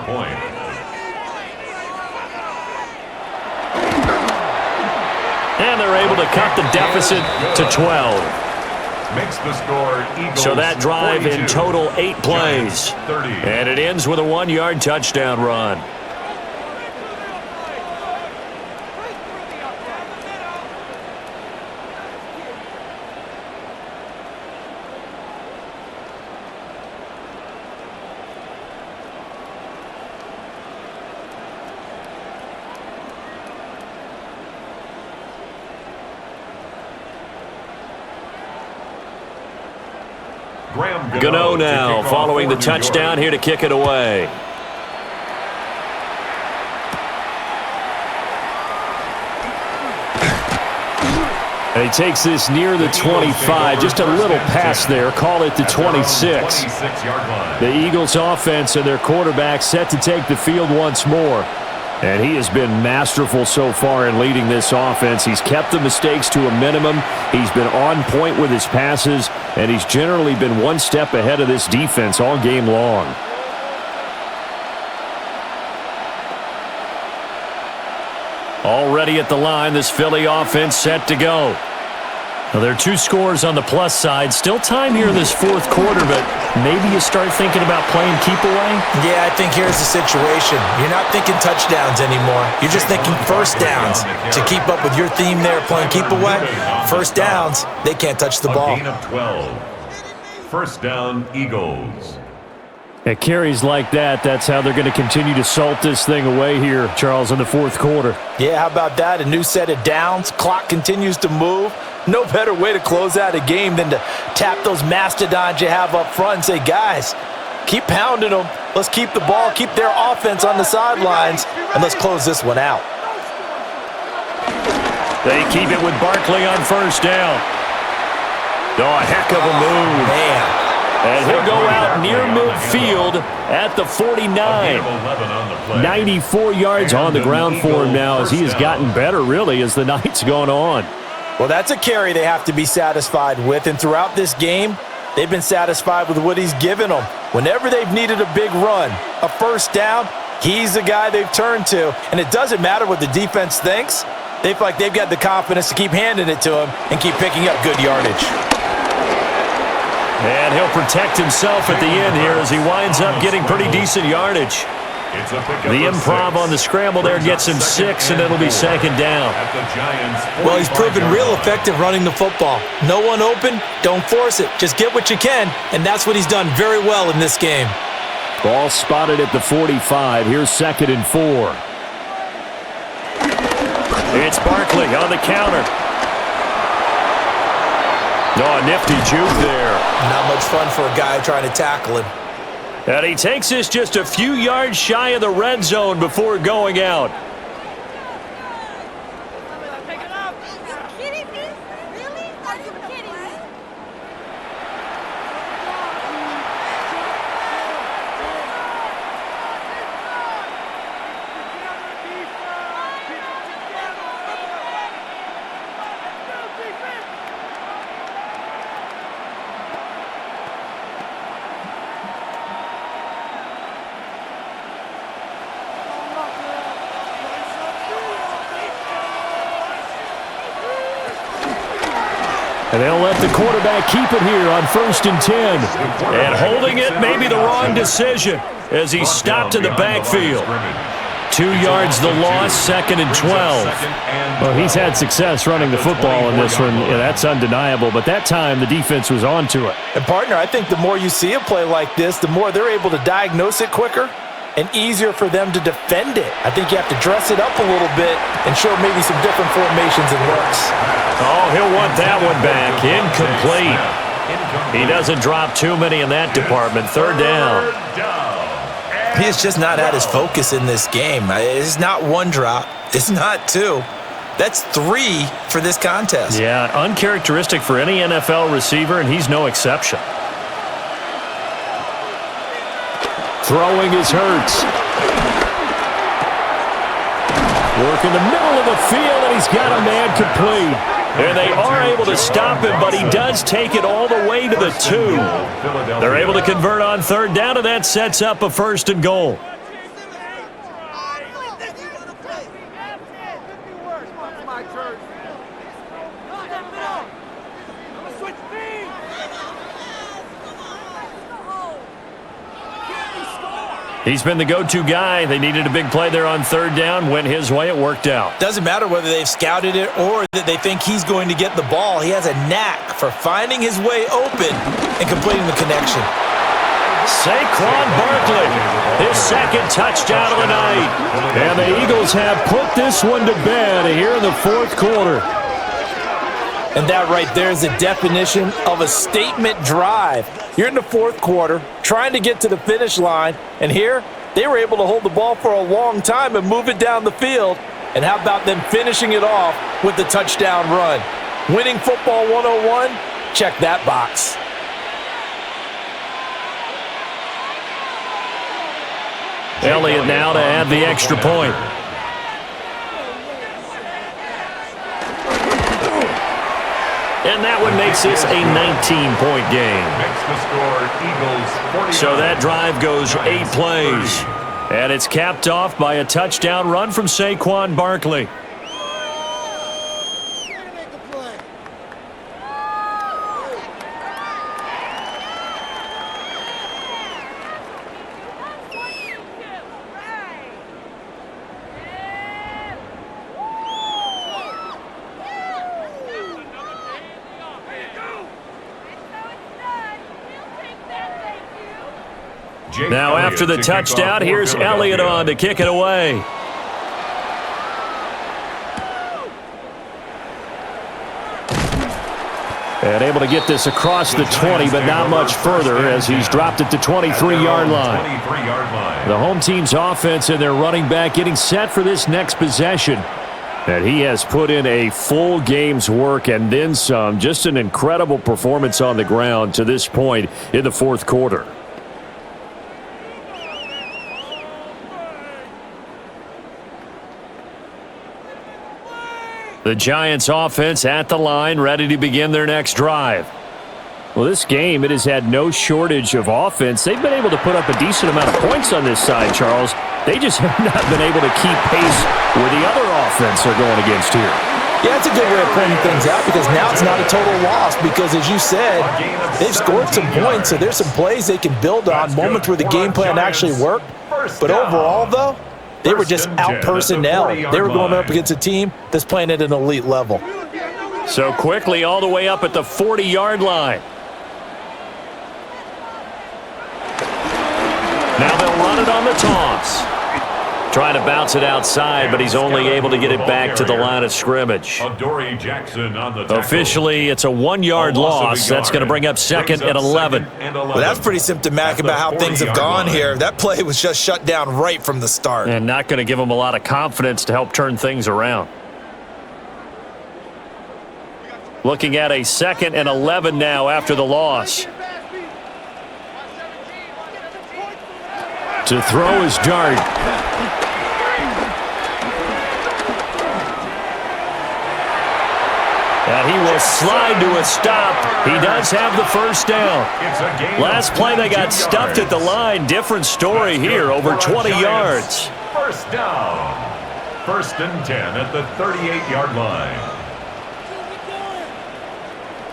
And they're able to cut the deficit to 12. Makes the score Eagles so that drive 42. In total 8 plays. 30. And it ends with a 1-yard touchdown run. Gano now following the touchdown here to kick it away. And he takes this near the 25. Just a little pass there. Call it the 26. The Eagles offense and their quarterback set to take the field once more. And he has been masterful so far in leading this offense. He's kept the mistakes to a minimum. He's been on point with his passes, and he's generally been one step ahead of this defense all game long. Already at the line, this Philly offense set to go. Now, there are 2 scores on the plus side. Still time here in this 4th quarter, but maybe you start thinking about playing keep away? Yeah, I think here's the situation. You're not thinking touchdowns anymore. You're just thinking first downs. To keep up with your theme there, playing keep away, first downs, they can't touch the ball. A gain of 12. First down, Eagles. At carries like that, that's how they're going to continue to salt this thing away here, Charles, in the 4th quarter. Yeah, how about that? A new set of downs. Clock continues to move. No better way to close out a game than to tap those mastodons you have up front and say, guys, keep pounding them. Let's keep the ball, keep their offense on the sidelines, and let's close this one out. They keep it with Barkley on first down. Oh, a heck of a move. Man. And he'll go out near midfield at the 49. 94 yards on the ground for him now as he has gotten better, really, as the night's gone on. Well, that's a carry they have to be satisfied with, and throughout this game, they've been satisfied with what he's given them. Whenever they've needed a big run, a first down, he's the guy they've turned to, and it doesn't matter what the defense thinks. They feel like they've got the confidence to keep handing it to him and keep picking up good yardage. And he'll protect himself at the end here as he winds up getting pretty decent yardage. The improv on the scramble there gets him 6, and it'll be second down. Well, he's proven real effective running the football. No one open, don't force it. Just get what you can, and that's what he's done very well in this game. Ball spotted at the 45. Here's 2nd and 4. It's Barkley on the counter. Oh, nifty juke there. Not much fun for a guy trying to tackle him. And he takes this just a few yards shy of the red zone before going out. And they'll let the quarterback keep it here on 1st and 10. And holding it may be the wrong decision as he's stopped in the backfield. 2 yards the loss, 2nd and 12. Well, he's had success running the football in this one. Yeah, that's undeniable. But that time, the defense was onto it. And, partner, I think the more you see a play like this, the more they're able to diagnose it quicker and easier for them to defend it. I think you have to dress it up a little bit and show maybe some different formations and looks. Oh, he'll want that one back. Incomplete. He doesn't drop too many in that department. 3rd down. He's just not at his focus in this game. It's not 1 drop. It's not 2. That's 3 for this contest. Yeah, uncharacteristic for any NFL receiver, and he's no exception. Throwing is Hurts. Work in the middle of the field, and he's got a man complete. And they are able to stop him, but he does take it all the way to the 2. They're able to convert on 3rd down, and that sets up a 1st and goal. He's been the go-to guy. They needed a big play there on 3rd down. Went his way. It worked out. Doesn't matter whether they've scouted it or that they think he's going to get the ball. He has a knack for finding his way open and completing the connection. Saquon Barkley, his 2nd touchdown of the night. And the Eagles have put this one to bed here in the 4th quarter. And that right there is the definition of a statement drive. You're in the 4th quarter, trying to get to the finish line, and here they were able to hold the ball for a long time and move it down the field. And how about them finishing it off with the touchdown run? Winning football 101? Check that box. Elliott now to add the extra point. And that one makes this a 19-point game. So that drive goes 8 plays. And it's capped off by a touchdown run from Saquon Barkley. Now after the touchdown, here's Elliott on to kick it away. And able to get this across the 20, but not much further as he's dropped it to 23-yard line. The home team's offense and their running back getting set for this next possession. And he has put in a full game's work and then some. Just an incredible performance on the ground to this point in the 4th quarter. The Giants offense at the line, ready to begin their next drive. Well, this game, it has had no shortage of offense. They've been able to put up a decent amount of points on this side, Charles. They just have not been able to keep pace where the other offense are going against here. Yeah, it's a good way of pointing things out because now it's not a total loss because, as you said, they've scored some points, so there's some plays they can build on, moments where the game plan actually worked. But overall, though, they were just out-personnel. They were going up against a team that's playing at an elite level. So quickly all the way up at the 40-yard line. Now they'll run it on the toss. Trying to bounce it outside, but he's only able to get it back to the line of scrimmage. Officially, it's a 1-yard loss. That's going to bring up second and 11. Well, that's pretty symptomatic about how things have gone here. That play was just shut down right from the start. And not going to give him a lot of confidence to help turn things around. Looking at a second and 11 now after the loss. To throw is Dart. And he will slide to a stop. He does have the first down. Last play they got stuffed at the line. Different story here, over 20 yards. First down. First and 10 at the 38-yard line.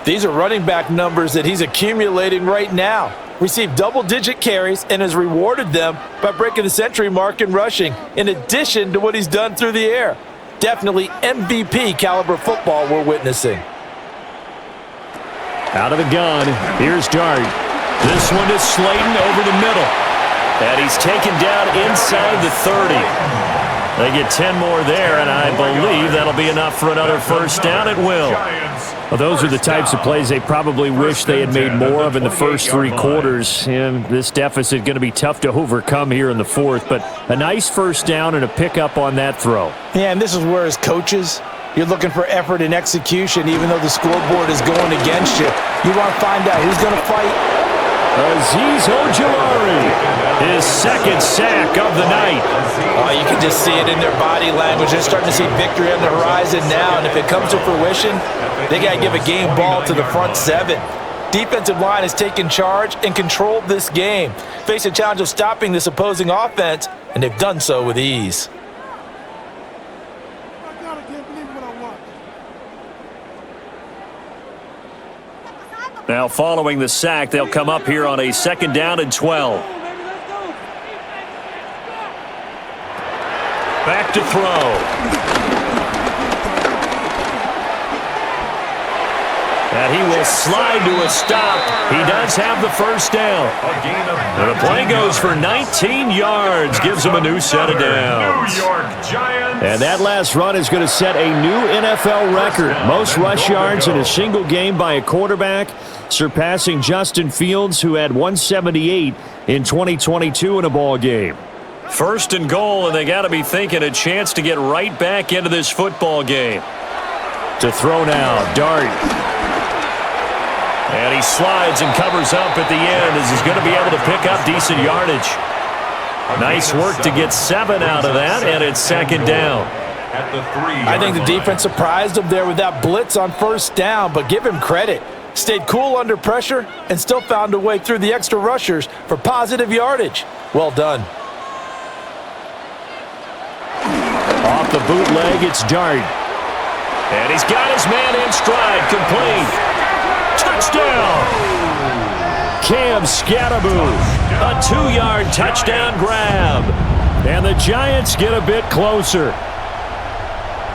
These are running back numbers that he's accumulating right now. Received double-digit carries and has rewarded them by breaking the century mark in rushing, in addition to what he's done through the air. Definitely MVP caliber football we're witnessing. Out of the gun, here's Dart. This one is Slayton over the middle. And he's taken down inside the 30. They get 10 more there, and I believe that'll be enough for another first down at will. Well, those are the types of plays they probably wish they had made more of in the first 3 quarters. And this deficit going to be tough to overcome here in the fourth. But a nice first down and a pickup on that throw. Yeah, and this is where as coaches, you're looking for effort and execution, even though the scoreboard is going against you. You want to find out who's going to fight. Azeez Ojulari, his second sack of the night. Oh, you can just see it in their body language. They're starting to see victory on the horizon now, and if it comes to fruition, they got to give a game ball to the front 7. Defensive line has taken charge and controlled this game. Face a challenge of stopping this opposing offense, and they've done so with ease. Now following the sack, they'll come up here on a second down and 12. Back to throw. And he will slide to a stop. He does have the first down. And the play goes for 19 yards. Gives him a new set of downs. And that last run is going to set a new NFL record. Most rush yards in a single game by a quarterback, surpassing Justin Fields, who had 178 in 2022 in a ball game. First and goal, and they got to be thinking a chance to get right back into this football game. To throw now, Dart. And he slides and covers up at the end as he's going to be able to pick up decent yardage. Nice work to get 7 out of that, and it's second down. I think the defense surprised him there with that blitz on first down, but give him credit. Stayed cool under pressure and still found a way through the extra rushers for positive yardage. Well done. Off the bootleg, it's Dart. And he's got his man in stride, complete. Touchdown! Cam Scatterboo, a 2-yard touchdown grab. And the Giants get a bit closer.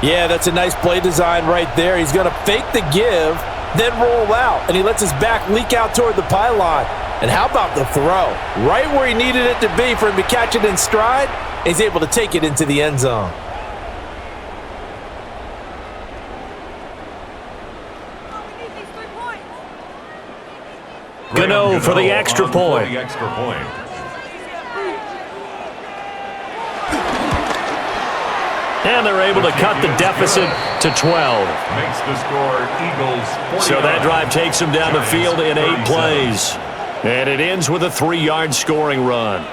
Yeah, that's a nice play design right there. He's going to fake the give, then roll out, and he lets his back leak out toward the pylon. And how about the throw? Right where he needed it to be for him to catch it in stride, he's able to take it into the end zone. Gano for the extra point. And they're able to cut the deficit to 12. Makes the score Eagles 40. So that drive takes them down the field in 8 plays. And it ends with a 3-yard scoring run.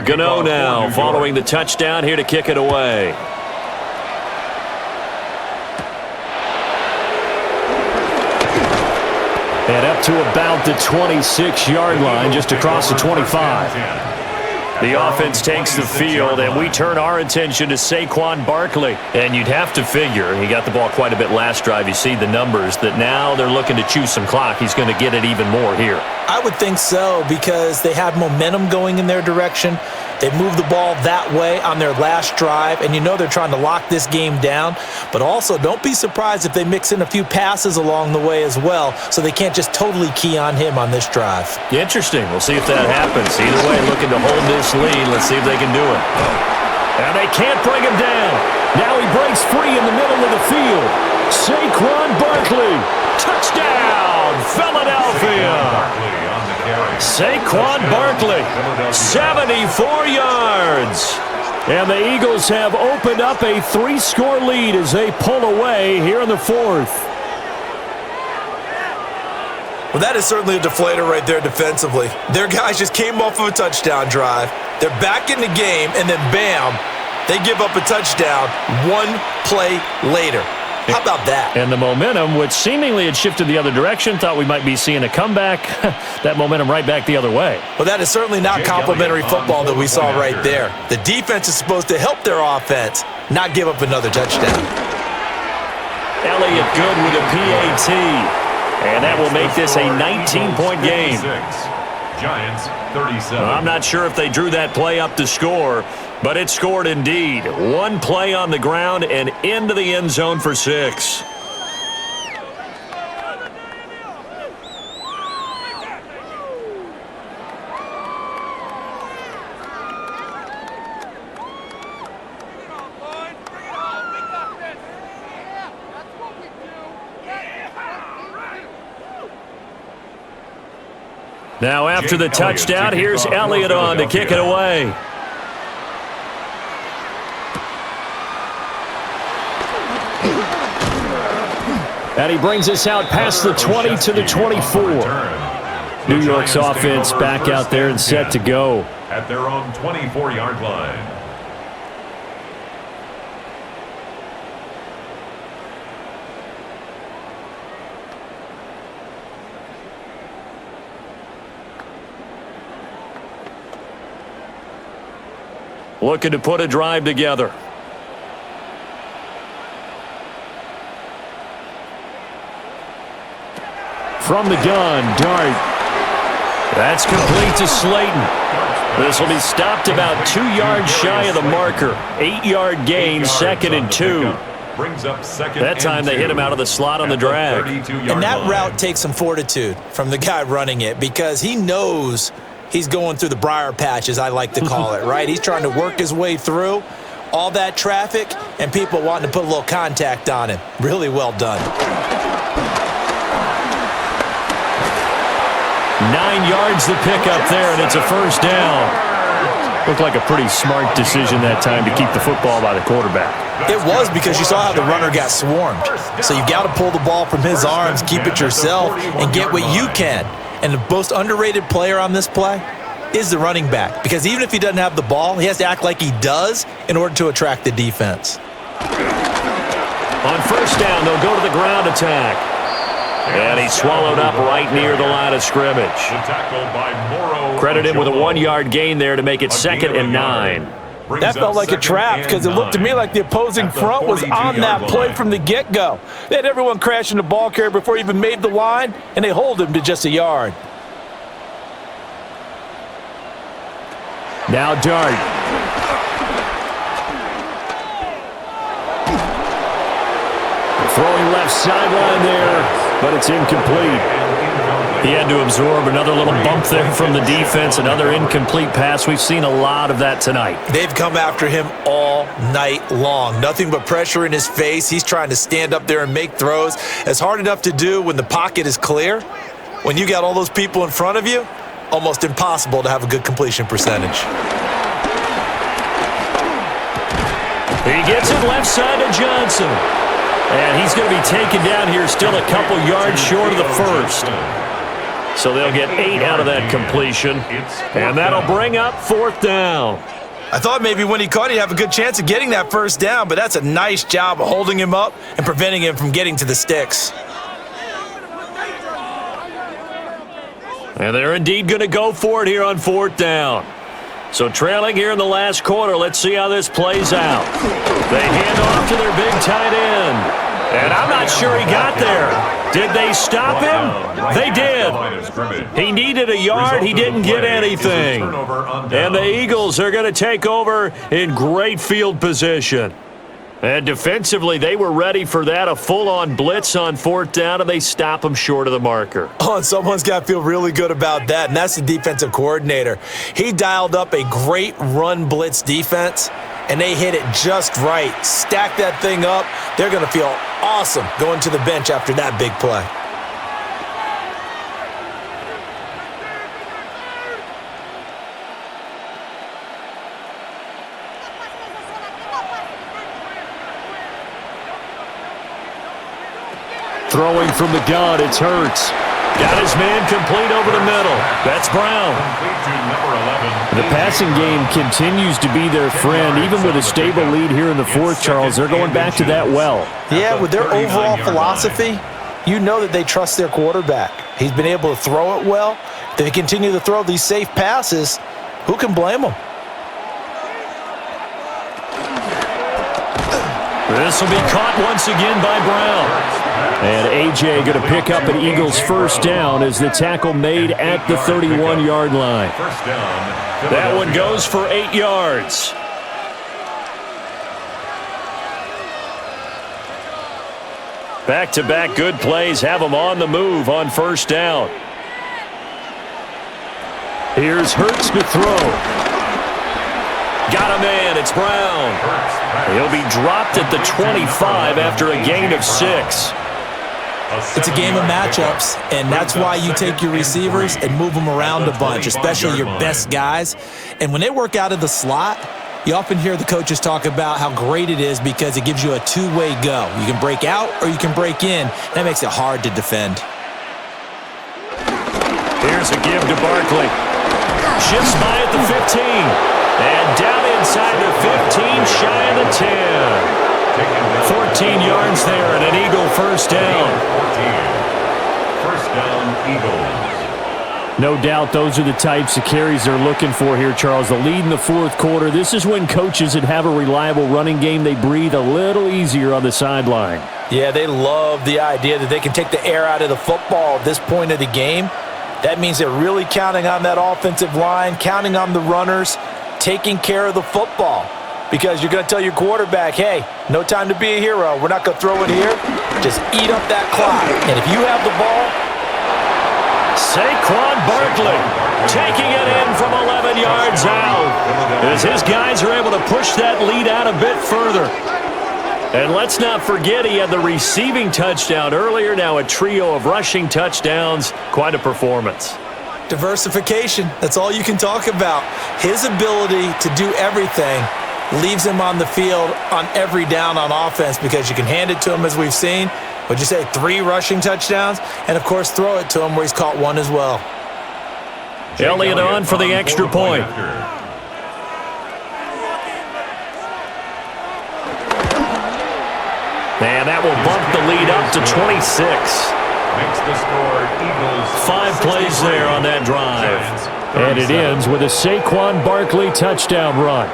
Gano now following the touchdown here to kick it away. And up to about the 26-yard line, just across the 25. The offense takes the field, and we turn our attention to Saquon Barkley. And you'd have to figure, he got the ball quite a bit last drive. You see the numbers, that now they're looking to chew some clock. He's going to get it even more here. I would think so, because they have momentum going in their direction. They moved the ball that way on their last drive, and you know they're trying to lock this game down. But also, don't be surprised if they mix in a few passes along the way as well, so they can't just totally key on him on this drive. Interesting. We'll see if that happens. Either way, looking to hold this lead. Let's see if they can do it. And they can't bring him down. Now he breaks free in the middle of the field. Saquon Barkley. Touchdown, Philadelphia. Saquon Barkley, 74 yards. And the Eagles have opened up a 3-score lead as they pull away here in the fourth. Well, that is certainly a deflator right there defensively. Their guys just came off of a touchdown drive. They're back in the game, and then bam, they give up a touchdown one play later. How about that? And the momentum, which seemingly had shifted the other direction, thought we might be seeing a comeback. That momentum right back the other way. Well, that is certainly not complimentary football that we saw right there. The defense is supposed to help their offense, not give up another touchdown. Elliott good with a PAT. And that will make this a 19-point game. Giants 37. I'm not sure if they drew that play up to score, but it scored indeed. One play on the ground and into the end zone for 6. Now after the touchdown, here's Elliott on to kick it away. And he brings us out past the 20 to the 24. New York's offense back out there and set to go. At their own 24-yard line. Looking to put a drive together. From the gun, Dart. That's complete to Slayton. This will be stopped about 2 yards shy of the marker. 8-yard gain, 2nd and 2. That time they hit him out of the slot on the drag. And that route takes some fortitude from the guy running it, because he knows he's going through the briar patch, as I like to call it, right? He's trying to work his way through all that traffic and people wanting to put a little contact on him. Really well done. 9 yards the pick up there, and it's a first down. Looked like a pretty smart decision that time to keep the football by the quarterback. It was, because you saw how the runner got swarmed. So you've got to pull the ball from his arms, keep it yourself, and get what you can. And the most underrated player on this play is the running back, because even if he doesn't have the ball, he has to act like he does in order to attract the defense. On first down, they'll go to the ground attack. And he's swallowed up right near the line of scrimmage. Credit him with a 1-yard gain there to make it 2nd and 9. That felt like a trap, because it looked to me like the opposing front was on that play from the get-go. They had everyone crashing the ball carrier before he even made the line, and they hold him to just a yard. Now Dart. Throwing left sideline there, but it's incomplete. He had to absorb another little bump there from the defense, another incomplete pass. We've seen a lot of that tonight. They've come after him all night long. Nothing but pressure in his face. He's trying to stand up there and make throws. It's hard enough to do when the pocket is clear. When you got all those people in front of you, almost impossible to have a good completion percentage. He gets it left side to Johnson. And he's going to be taken down here, still a couple yards short of the first. So they'll get 8 out of that completion. And that'll bring up 4th down. I thought maybe when he caught it, he'd have a good chance of getting that first down, but that's a nice job of holding him up and preventing him from getting to the sticks. And they're indeed going to go for it here on 4th down. So trailing here in the last quarter, let's see how this plays out. They hand off to their big tight end. And I'm not sure he got there. Did they stop him? They did. He needed a yard. He didn't get anything. And the Eagles are going to take over in great field position. And defensively, they were ready for that, a full-on blitz on fourth down, and they stop them short of the marker. Oh, and someone's got to feel really good about that, and that's the defensive coordinator. He dialed up a great run blitz defense, and they hit it just right. Stack that thing up. They're going to feel awesome going to the bench after that big play. Throwing from the gun, it's Hurts. Got his man complete over the middle. That's Brown. The passing game continues to be their friend. Even with a stable lead here in the fourth, Charles, they're going back to that well. Yeah, with their overall philosophy, you know that they trust their quarterback. He's been able to throw it well. If they continue to throw these safe passes, who can blame them? This will be caught once again by Brown. And A.J. going to pick up an Eagles first down as the tackle made at the 31-yard line. That one goes for 8 yards. Back-to-back good plays have them on the move on first down. Here's Hurts to throw. Got a man. It's Brown. He'll be dropped at the 25 after a gain of 6. It's a game of matchups, and that's why you take your receivers and move them around a bunch, especially your best guys. And when they work out of the slot, you often hear the coaches talk about how great it is because it gives you a two-way go. You can break out or you can break in. That makes it hard to defend. Here's a give to Barkley. Shifts by at the 15. And down inside the 15, shy of the 10. 14 yards there and an Eagle first down. First down, Eagles. No doubt those are the types of carries they're looking for here, Charles. The lead in the fourth quarter. This is when coaches that have a reliable running game, they breathe a little easier on the sideline. Yeah, they love the idea that they can take the air out of the football at this point of the game. That means they're really counting on that offensive line, counting on the runners, taking care of the football. Because you're going to tell your quarterback, hey, no time to be a hero. We're not going to throw it here. Just eat up that clock. And if you have the ball. Saquon Barkley taking it in from 11 yards out. As his guys are able to push that lead out a bit further. And let's not forget he had the receiving touchdown earlier. Now a trio of rushing touchdowns. Quite a performance. Diversification. That's all you can talk about. His ability to do everything leaves him on the field on every down on offense because you can hand it to him as we've seen. Would you say 3 rushing touchdowns? And, of course, throw it to him where he's caught 1 as well. Elliott on for the extra point. And that will bump the lead up to 26. Makes the score Eagles. 5 plays there on that drive. And it ends with a Saquon Barkley touchdown run.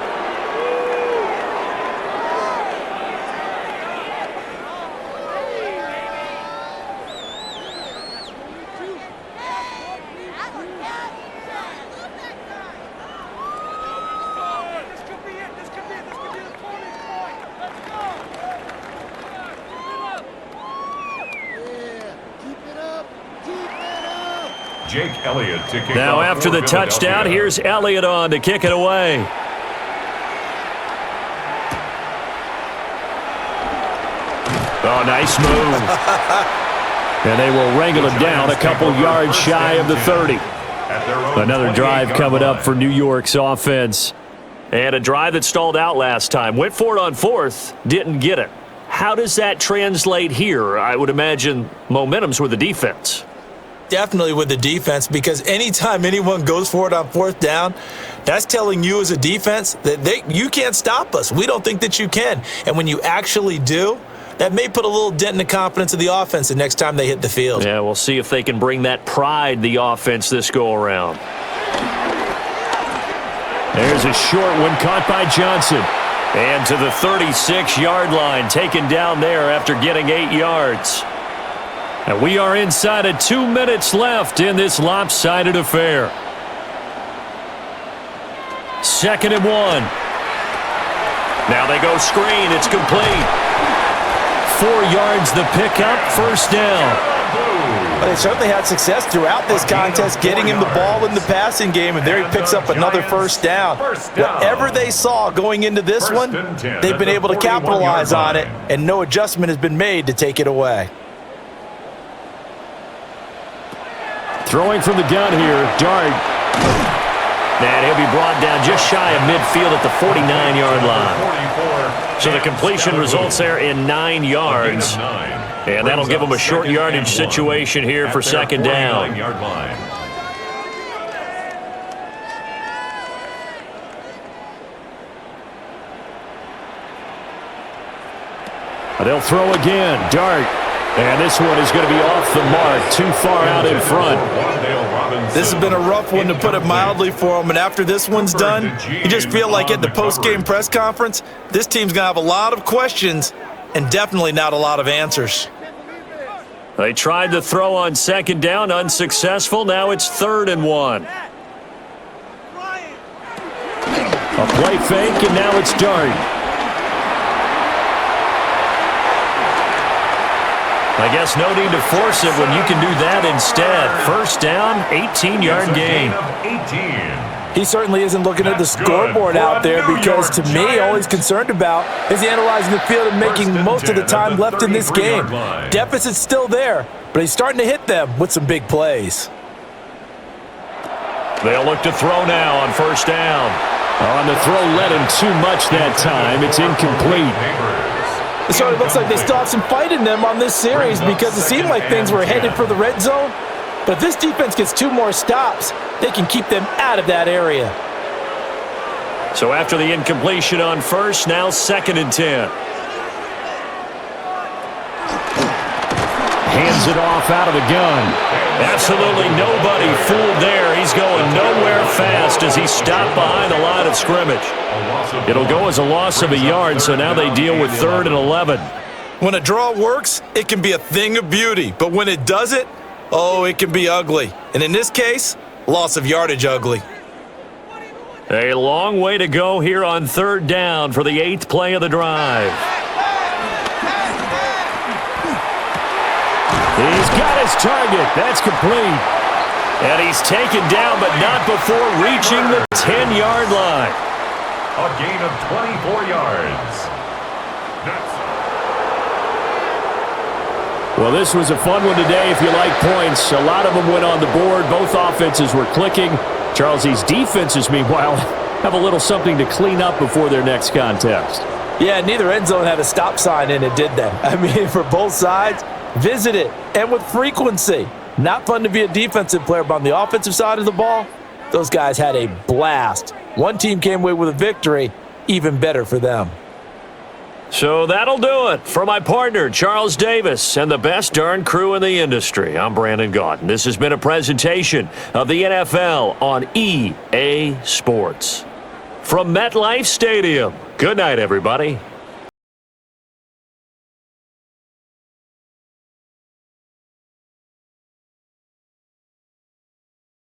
Jake Elliott to kick Now off after for the touchdown, Philadelphia. here's Elliott on to kick it away. Oh, nice move. And they will wrangle him down a couple yards shy of the 30. Another drive coming up for New York's offense. And a drive that stalled out last time. Went for it on fourth, didn't get it. How does that translate here? I would imagine momentum's with the defense. Definitely with the defense, because anytime anyone goes for it on fourth down, that's telling you as a defense that you can't stop us. We don't think that you can. And when you actually do, that may put a little dent in the confidence of the offense the next time they hit the field. Yeah, we'll see if they can bring that pride, the offense, this go-around. There's a short one caught by Johnson. And to the 36-yard line, taken down there after getting 8 yards. And we are inside of 2 minutes left in this lopsided affair. 2nd and 1. Now they go screen. It's complete. 4 yards the pickup, first down. But they certainly had success throughout this contest getting him the ball in the passing game, and there he picks up another first down. Whatever they saw going into this one, they've been able to capitalize on it, and no adjustment has been made to take it away. Throwing from the gun here, Dart. And he'll be brought down just shy of midfield at the 49-yard line. So the completion results there in 9 yards. And that'll give them a short yardage situation here for 2nd down. They'll throw again. Dart. And this one is going to be off the mark, too far out in front. This has been a rough one, to put it mildly, for him. And after this one's done, you just feel like at the post-game press conference, this team's going to have a lot of questions and definitely not a lot of answers. They tried the throw on 2nd down, unsuccessful. Now it's 3rd and 1. A play fake, and now it's Dart. I guess no need to force it when you can do that instead. First down, 18-yard gain. He certainly isn't looking at the scoreboard out there, because to me, all he's concerned about is analyzing the field and making most of the time left in this game. Deficit's still there, but he's starting to hit them with some big plays. They'll look to throw now on 1st down. On the throw led him too much that time. It's incomplete. It sort of looks like they still have some fight in them on this series, because it seemed like things were headed for the red zone. But if this defense gets 2 more stops, they can keep them out of that area. So after the incompletion on 1st, now 2nd and 10. Hands it off out of the gun. Absolutely nobody fooled there. He's going nowhere fast as he stopped behind the line of scrimmage. It'll go as a loss of a yard, so now they deal with 3rd and 11. When a draw works, it can be a thing of beauty. But when it doesn't, oh, it can be ugly. And in this case, loss of yardage ugly. A long way to go here on 3rd down for the 8th play of the drive. He's got his target. That's complete. And he's taken down, but not before reaching the 10-yard line. A gain of 24 yards. Well, this was a fun one today if you like points. A lot of them went on the board. Both offenses were clicking. Charles, these defenses, meanwhile, have a little something to clean up before their next contest. Yeah, neither end zone had a stop sign in it, did they? I mean, for both sides, visit it, and with frequency. Not fun to be a defensive player, but on the offensive side of the ball, those guys had a blast. One team came away with a victory, even better for them. So that'll do it for my partner, Charles Davis, and the best darn crew in the industry. I'm Brandon Gaudin. This has been a presentation of the NFL on EA Sports. From MetLife Stadium, good night, everybody.